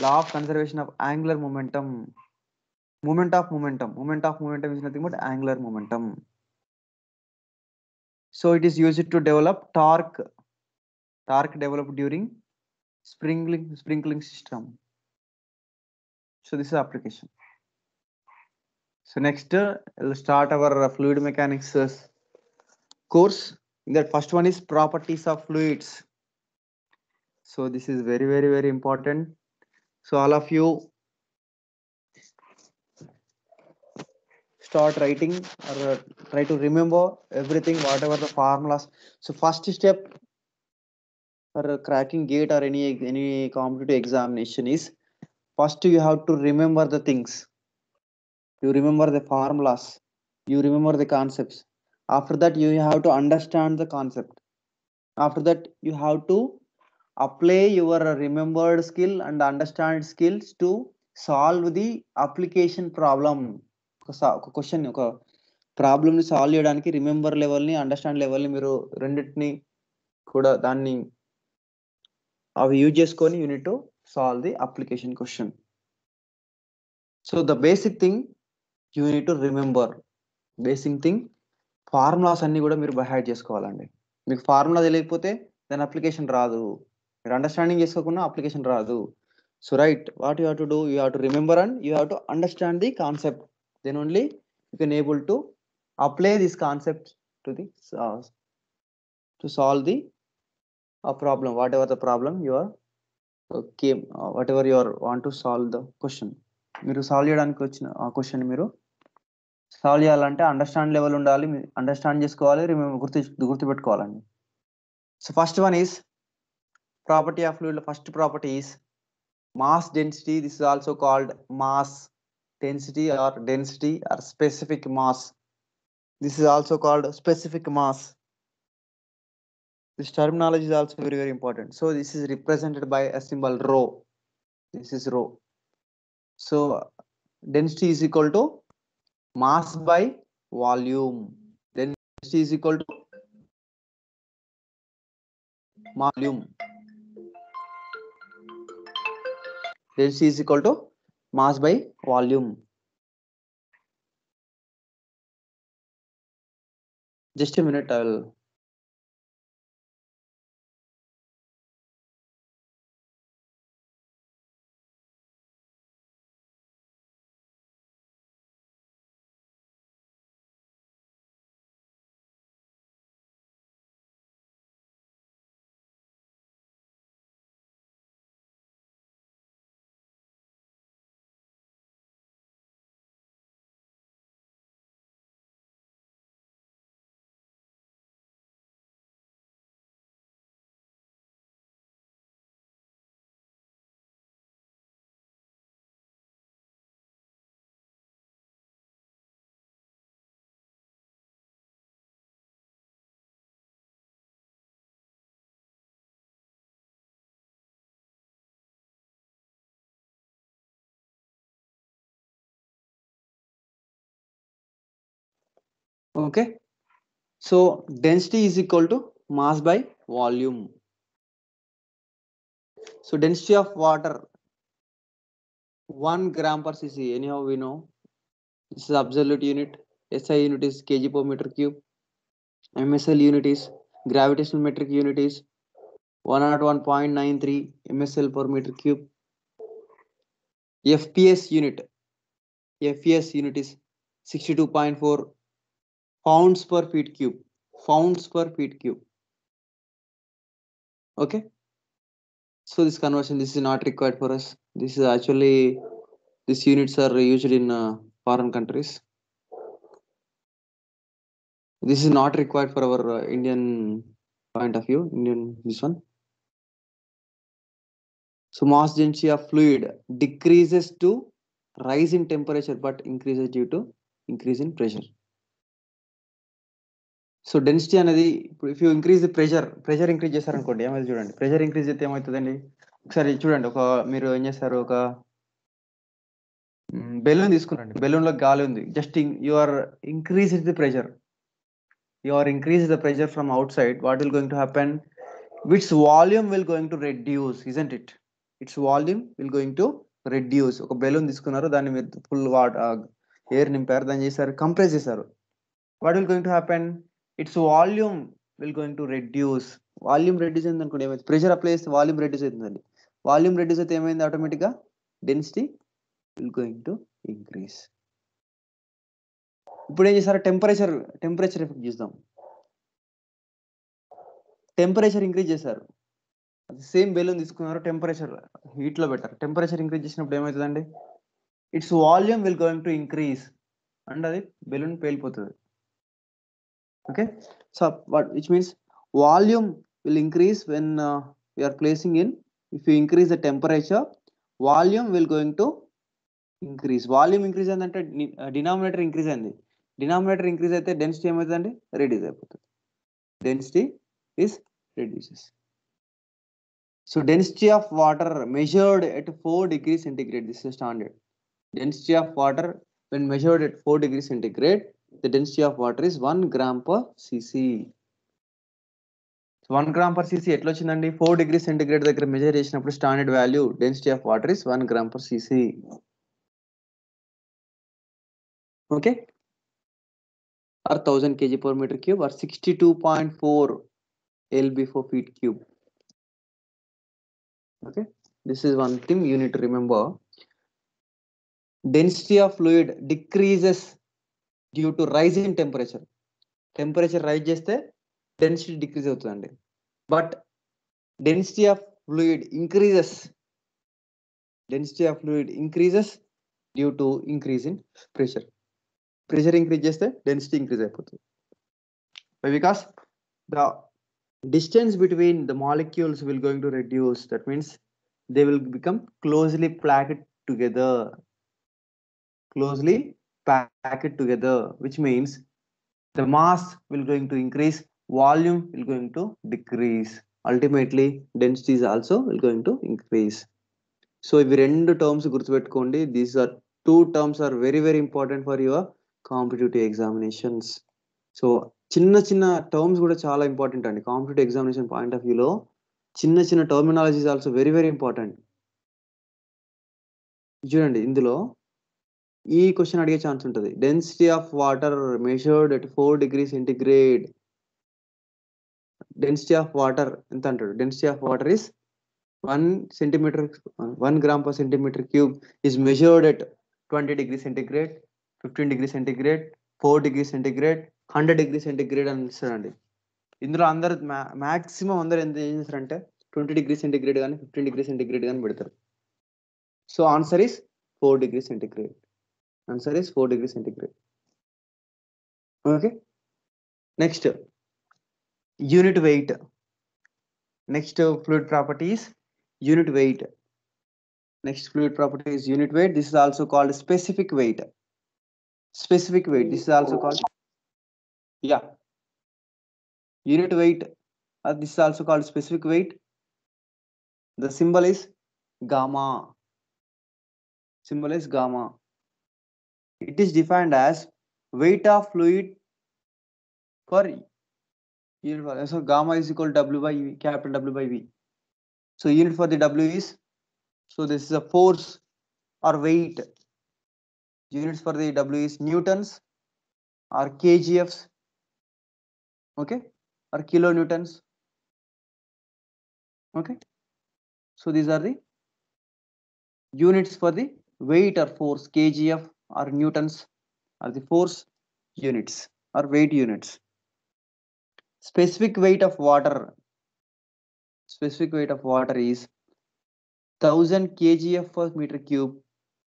Law of conservation of angular momentum. Moment of momentum is nothing but angular momentum. So it is used to develop torque developed during sprinkling system. So this is application. So next we'll start our fluid mechanics course. In that first one is properties of fluids. So this is very, very, very important. So all of you start writing or try to remember everything, whatever the formulas. So first step for cracking gate or any competitive examination is first you have to remember the things. You remember the formulas. You remember the concepts. After that you have to understand the concept. After that you have to apply your remembered skill and understand skills to solve the application problem. ఒక question ఒక problem ని solve చేయడానికి remember level ని understand level ని మీరు రెండింటిని కూడా దాన్ని అవి యూజ్ చేసుకొని you need to solve the application question. So the basic thing you need to remember. Basic thing formulas అన్ని కూడా మీరు బైహార్ట్ చేసుకోవాలండి. మీకు ఫార్ములా తెలియకపోతే దాని అప్లికేషన్ రాదు. మీరు అండర్స్టాండింగ్ చేసుకోకుండా అప్లికేషన్ రాదు. So right, what you have to do, you have to remember and you have to understand the concept. Then only you can able to apply this concept to the to solve the problem, whatever the problem you are came, whatever you are want to solve the question. మీరు solve చేయడానికి వచ్చిన ఆ question మీరు solve చేయాలంటే understand level ఉండాలి, understand చేసుకోవాలి, గుర్తుపెట్టుకోవాలండి. So first one is property of fluid. First property is mass density. This is also called mass density or density or specific mass. This is also called specific mass. This terminology is also very, very important. So this is represented by a symbol rho. This is rho. So density is equal to mass by volume. Density is equal to volume. Density is equal to mass by volume. Just a minute, I will. Okay. So density is equal to mass by volume. So density of water 1 gram per cc. Anyhow, we know this is absolute unit. SI unit is kg per meter cube. MSL unit is gravitational metric unit is 101.93 MSL per meter cube. FPS unit is 62.4 pounds per feet cube. Pounds per feet cube. Okay. So this conversion, this is not required for us. This is actually, these units are used in foreign countries. This is not required for our Indian point of view. Indian this one. So mass density of fluid decreases to rise in temperature but increases due to increase in pressure. So density అనేది ఇప్పుడు if you increase the pressure increase చేశారనుకోండి ఏమైతే చూడండి, pressure increase అయితే ఏమవుతుందండి, ఒకసారి చూడండి. మీరు ఏం చేస్తారు, ఒక బెలూన్ తీసుకురండి, బెలూన్ లో గాలి ఉంది, just you are increase the pressure, you are increase the pressure from outside, what will going to happen, its volume will going to reduce, isn't it, its volume will going to reduce. ఒక balloon తీసుకున్నారు, దాన్ని మీరు full air నింపారు, దాన్ని చేశారు, compress చేశారు, what will going to happen, it's volume will going to reduce. Volume reduce అయింది అనుకోండి ఏమైంది, ప్రెషర్ అప్లై చేస్తే వాల్యూమ్ రెడ్యూస్ అవుతుందండి. వాల్యూమ్ రెడ్యూస్ అయితే ఏమైంది, ఆటోమేటిక్గా density will going to increase. ఇప్పుడు ఏం చేశారు, టెంపరేచర్ ఎఫెక్ట్ చూద్దాం. టెంపరేచర్ ఇంక్రీజ్ చేశారు, సేమ్ బెలూన్ తీసుకున్నారు, టెంపరేచర్ హీట్ లో పెట్టారు, టెంపరేచర్ ఇంక్రీజ్ చేసినప్పుడు ఏమవుతుందండి, it's volume will going to increase and అది balloon పేలిపోతుంది. Okay, so which means volume will increase when we are placing in, if you increase the temperature, volume will going to increase. Volume increase అంటే denominator increase అయింది, denominator increase అయితే density ఏమవుతుందండి, reduce అయిపోతుంది, density is reduces. So density of water measured at 4 degrees centigrade, this is standard. Density of water when measured at 4 degrees centigrade, the density of water is 1 gram per cc. 1 gram per cc ఎట్లా వచ్చిందండి 4 degrees centigrade దగ్గర measure చేసినప్పుడు standard value density of water is 1 gram per cc. Okay, or 1000 kg per meter cube or 62.4 lb/4 feet cube. Okay, this is one thing you need to remember. Density of fluid decreases due to rise in temperature. Temperature rise చేస్తే density decrease అవుతుందండి. But density of fluid increases. Density of fluid increases due to increase in pressure. Pressure increase చేస్తే density increase అయిపోతుంది. Why? Because the distance between the molecules will going to reduce. That means they will become closely packed together. Closely packed together, which means the mass will going to increase, volume will going to decrease. Ultimately, density is also will going to increase. So if రెండు terms గుర్తుపెట్టుకోండి, these are two terms are very very important for your competitive examinations. So చిన్న చిన్న terms కూడా చాలా important అండి competitive examination point of వ్యూలో. చిన్న చిన్న terminology is also very very important. చూడండి ఇందులో ఈ క్వశ్చన్ అడిగే ఛాన్స్ ఉంటుంది. Density of water measured at 4 degrees centigrade. Density of water ఎంత అంటాడు? Density of water is 1 gram per centimeter cube is measured at 20 degrees centigrade, 15 degrees centigrade, 4 degrees centigrade, 100 degrees centigrade అని ఇస్తారండి. ఇందులో అందరు maximum అందరు ఎంత ఏం చేస్తారంటే 20 degrees centigrade కానీ 15 degrees centigrade కానీ పెడతారు. So answer is 4 degrees centigrade. Answer is 4 degrees centigrade. Okay. Next, unit weight. Next fluid property is unit weight. Next fluid property is unit weight. This is also called specific weight. Specific weight. This is also called unit weight. This is also called specific weight. The symbol is gamma. Symbol is gamma. It is defined as weight of fluid per unit. So gamma is equal to W by V, capital W by V. So unit for the W is, so this is a force or weight. Units for the W is newtons or kgfs, okay, or kilonewtons. Okay, so these are the units for the weight or force. Kgf or newtons are the force units or weight units. Specific weight of water. Specific weight of water is 1000 kgf per meter cube.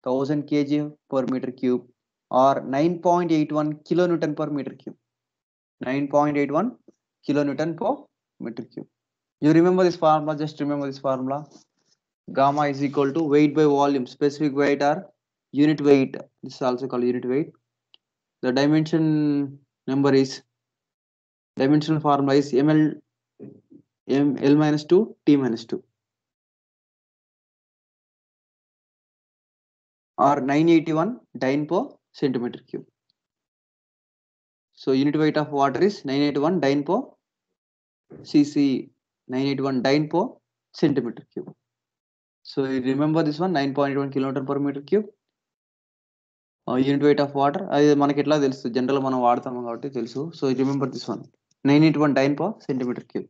1000 kgf per meter cube or 9.81 kilonewton per meter cube. 9.81 kilonewton per meter cube. You remember this formula? Just remember this formula. Gamma is equal to weight by volume. Specific weight or unit weight. This is also called unit weight. The dimension number is, dimensional formula is ml L minus 2 T minus 2 or 981 dyne per centimeter cube. So unit weight of water is 981 dyne per cc, 981 dyne per centimeter cube. So you remember this one, 9.81 kilonewton per meter cube. Unit weight of water అది మనకి ఎట్లా తెలుసు, general మనం వాడతాము కాబట్టి తెలుసు. So remember this one, 981 dyne per centimeter cube.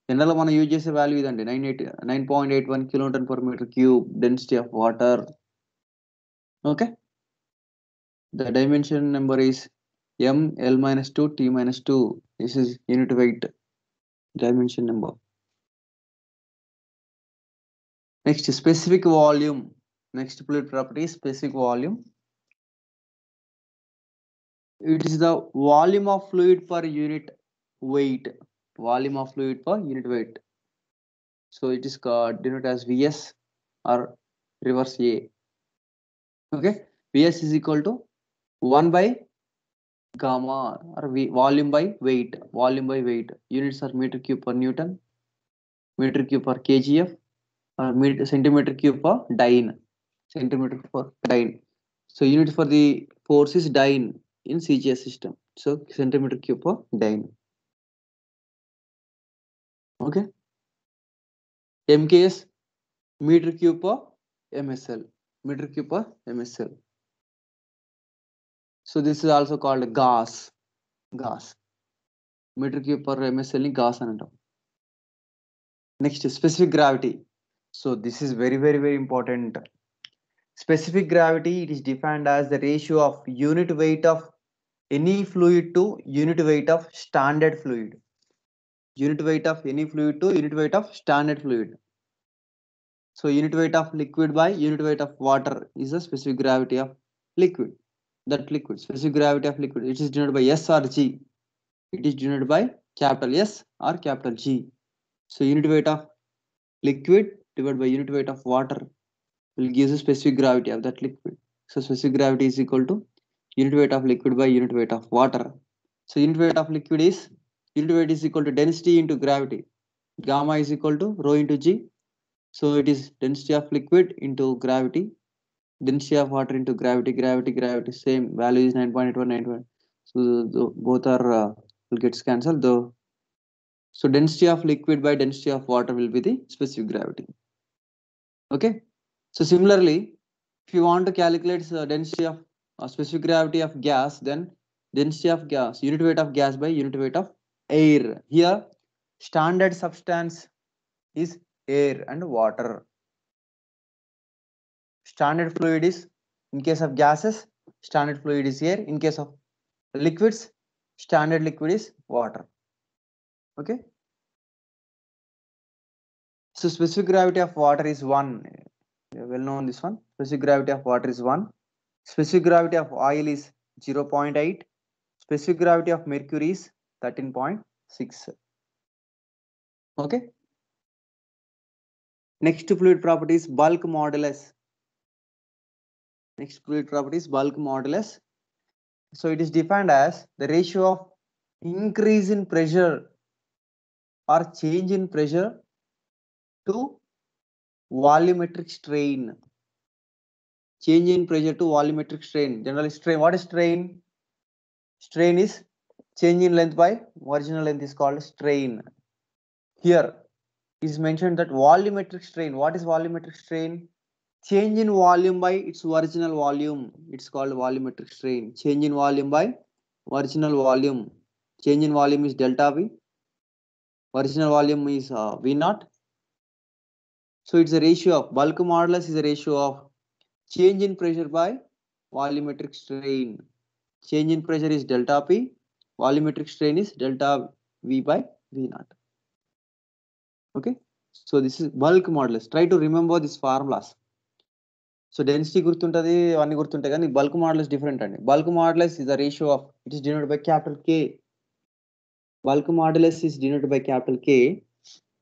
General మనం use చేసే వాల్యూ ఇదండి, 9.81 kilonewton per meter cube density of water. Okay, the dimension number is m L minus 2 T minus 2. This is unit weight dimension number. Next, specific volume. Next fluid property is specific volume. It is the volume of fluid per unit weight. Volume of fluid per unit weight. So it is called denoted as Vs or reverse A. Okay, Vs is equal to 1 by gamma or V, volume by weight. Volume by weight. Units are meter cube per Newton, meter cube per kgf, or centimeter cube per dyne. Centimeter per dyne. So unit for the force is dyne in CGS system. So centimeter cube per dyne. Okay, MKS, meter cube per MSL, meter cube per MSL. So this is also called gas, meter cube per MSL ni gas అని అంటాం. Next, specific gravity. So this is very important. Specific gravity, it is defined as the ratio of unit weight of any fluid to unit weight of standard fluid. Unit weight of any fluid to unit weight of standard fluid. So unit weight of liquid by unit weight of water is the specific gravity of liquid. That liquid, specific gravity of liquid, it is denoted by S or G. It is denoted by capital S or capital G. So unit weight of liquid divided by unit weight of water will give the specific gravity of that liquid. So specific gravity is equal to unit weight of liquid by unit weight of water. So unit weight of liquid is, unit weight is equal to density into gravity. Gamma is equal to rho into G. So it is density of liquid into gravity, density of water into gravity, gravity, same value is 9.8191. So both are will get cancelled though. So density of liquid by density of water will be the specific gravity. Okay. So similarly, if you want to calculate the density of specific gravity of gas, then density of gas, unit weight of gas by unit weight of air. Here, standard substance is air and water. Standard fluid is, in case of gases, standard fluid is air. In case of liquids, standard liquid is water. Okay. So specific gravity of water is 1. Well known this one. Specific gravity of water is 1. Specific gravity of oil is 0.8. Specific gravity of mercury is 13.6. Okay. Next fluid property is bulk modulus. Next fluid property is bulk modulus. So it is defined as the ratio of increase in pressure or change in pressure to volumetric strain. Change in pressure to volumetric strain. Generally strain, what is strain? Strain is change in length by original length is called strain. Here it is mentioned that volumetric strain. What is volumetric strain? Change in volume by its original volume. It's called volumetric strain. Change in volume by original volume. Change in volume is delta V. Original volume is V naught. So it's a ratio of, bulk modulus is a ratio of change in pressure by volumetric strain. Change in pressure is delta P. Volumetric strain is delta V by V naught. Okay. So this is bulk modulus. Try to remember these formulas. So density గుర్తుంటుంది, అవన్నీ గుర్తుంటాయి, కానీ bulk modulus different అండి. Bulk modulus is the ratio of, it is denoted by capital K. Bulk modulus is denoted by capital K.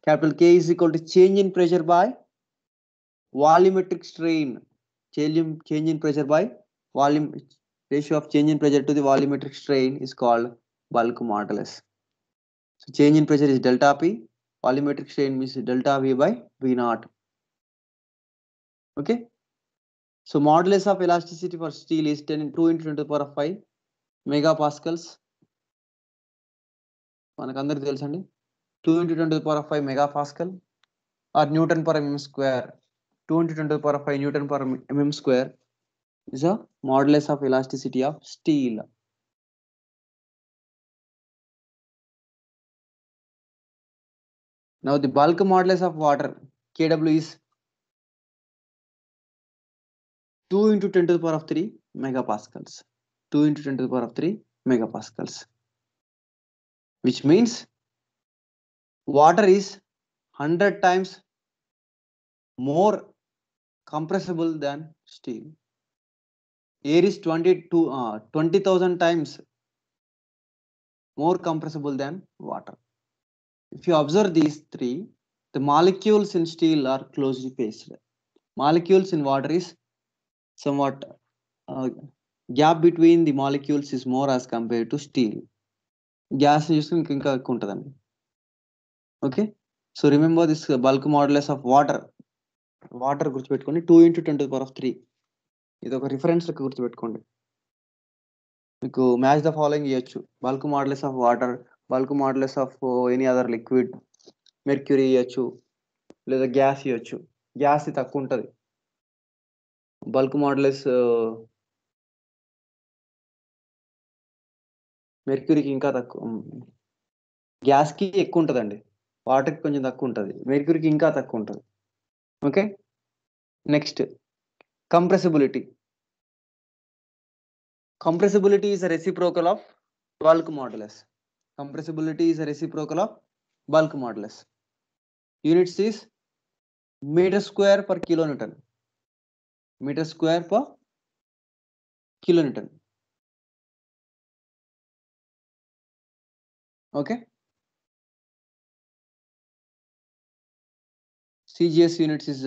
Capital K is equal to change in pressure by volumetric strain. Change in pressure by volume, ratio of change in pressure to the volumetric strain is called bulk modulus. So change in pressure is delta P, volumetric strain means delta V by V naught. Okay. So modulus of elasticity for steel is 2 into 10 to the power of 5 megapascals. మనకు అందరికి తెలుసండి, 2 into 10 to the power of 5 megapascal or Newton per mm square. 2 into 10 to the power of 5 Newton per mm square is a modulus of elasticity of steel. Now the bulk modulus of water, Kw, is 2 into 10 to the power of 3 megapascals. 2 into 10 to the power of 3 megapascals. Which means water is 100 times more compressible than steel. Air is 20,000 times more compressible than water. If you observe these three, the molecules in steel are closely spaced. Molecules in water is somewhat gap between the molecules is more as compared to steel. Gas చూసుకుని ఇంకా ఎక్కువ ఉంటుందండి. Okay. So remember this bulk modulus of water. Water గుర్తుపెట్టుకోండి, 2 into 10 to the power of 3. ఇది ఒక reference లెక్క గుర్తుపెట్టుకోండి. మీకు మ్యాచ్ ద ఫాలోయింగ్ ఇవ్వచ్చు. Bulk modulus of water, bulk modulus of any other liquid, mercury ఇవ్వచ్చు, లేదా గ్యాస్ ఇవ్వచ్చు. గ్యాస్ తక్కువ ఉంటుంది. బల్క్ మాడ్యులస్ మెర్క్యూరీకి ఇంకా తక్కువ, గ్యాస్కి ఎక్కువ ఉంటుందండి, వాటర్కి కొంచెం తక్కువ ఉంటుంది, మెర్క్యూరీకి ఇంకా తక్కువ ఉంటుంది. Okay, next compressibility. Compressibility is a reciprocal of bulk modulus. Compressibility is a reciprocal of bulk modulus. Units is meter square per kilonewton. Meter square per kilonewton. Okay. CGS units is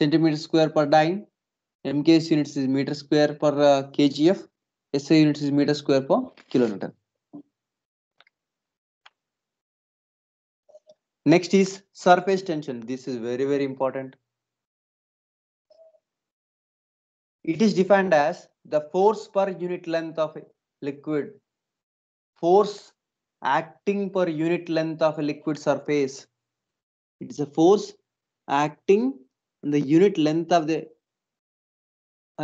centimeter square per dyne. MKS units is meter square per kgf. SI units is meter square per kilonewton. Next is surface tension. This is very, very important. It is defined as the force per unit length of a liquid. Force acting per unit length of a liquid surface. It is a force acting on the unit length of the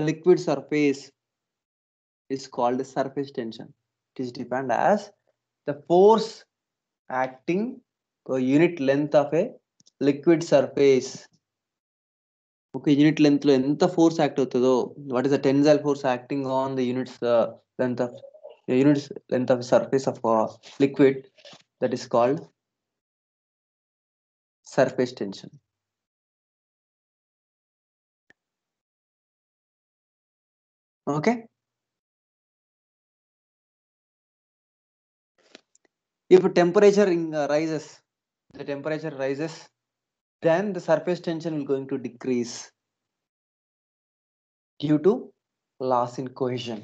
liquid surface is called surface tension. It is defined as the force acting per unit length of a liquid surface. Okay, unit length lo enta force act avutudo, what is the tensile force acting on the units length of the surface of liquid, that is called surface tension. Okay, if temperature rises, the temperature rises, then the surface tension will going to decrease due to loss in cohesion.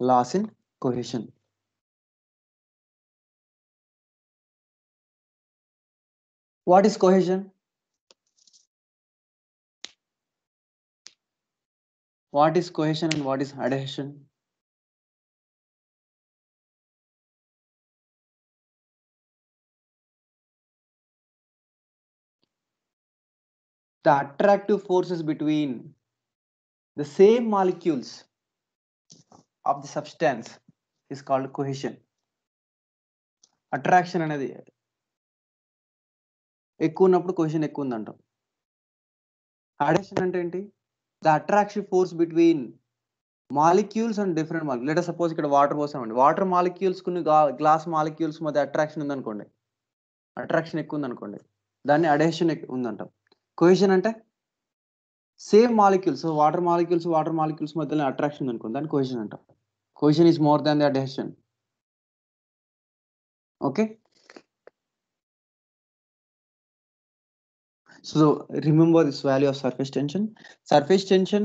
Loss in cohesion. What is cohesion? What is cohesion and what is adhesion? The attractive forces between the same molecules of the substance is called cohesion. Attraction అనేది ఎక్కువ ఉన్నప్పుడు cohesion ఎక్కువ ఉందంటాం. Adhesion అంటే ఏంటి? The attractive force between molecules and different molecules. Let us suppose ఇక్కడ water పోసామండి, water molecules కొన్ని glass molecules మధ్య attraction ఉందనుకోండి, అట్రాక్షన్ ఎక్కువ ఉందనుకోండి, దాన్ని అడేషన్ ఉందంటాం. కోహెషన్ అంటే సేమ్ మాలిక్యూల్స్, వాటర్ మాలిక్యూల్స్ మధ్యలో అట్రాక్షన్ ఉందనుకోండి, దాన్ని కోహెషన్ అంటాం. Cohesion is more than the adhesion. Okay, so remember this value of surface tension. Surface tension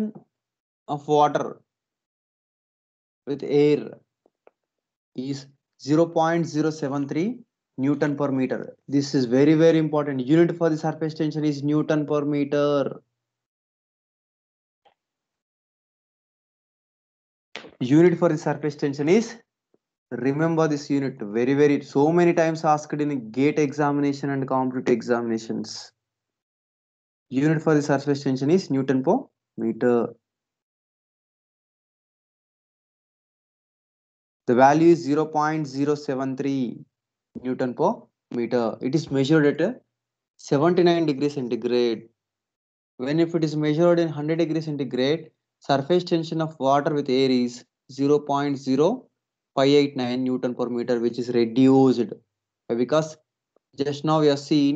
of water with air is 0.073 Newton per meter. This is very, very important. Unit for the surface tension is Newton per meter. Unit for the surface tension is, remember this unit, very, very, so many times asked in GATE examination and competitive examinations. Unit for the surface tension is Newton per meter. The value is 0.073 Newton per meter. It is measured at 79 degrees centigrade. When if it is measured in 100 degrees centigrade, surface tension of water with air is 0.0589 Newton per meter, which is reduced. Because just now we have seen,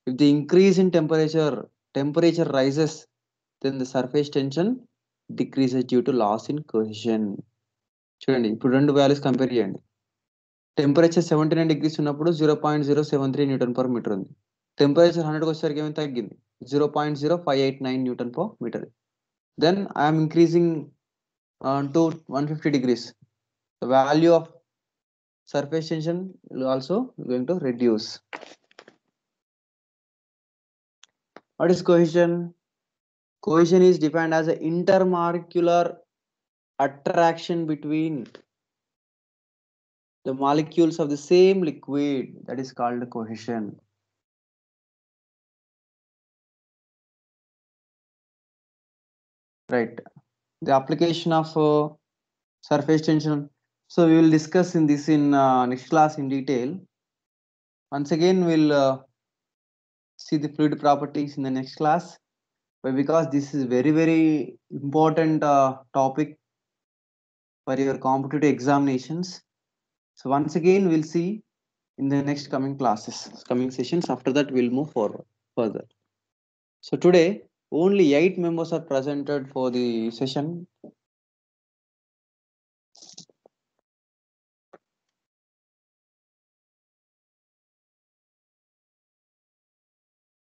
if the increase in temperature rises, then the surface tension decreases due to loss in cohesion. చూడండి, ఇప్పుడు రెండు values compare చేయండి. Temperature 79 degrees ఉన్నప్పుడు 0.073 newton per metre ఉంది. Temperature 100కి వచ్చేసరికి ఏమైనా తగ్గింది, 0.0589 newton per metre. Then I am increasing to 150 degrees. The value of surface tension will also going to reduce. What is cohesion? Cohesion is defined as an intermolecular attraction between the molecules of the same liquid, that is called cohesion. Right. The application of surface tension. So we will discuss in this in next class in detail. Once again, we'll see the fluid properties in the next class. But because this is very important topic for your competitive examinations. So once again, we'll see in the next coming classes, coming sessions. After that, we'll move forward further. So today, only 8 members are presented for the session.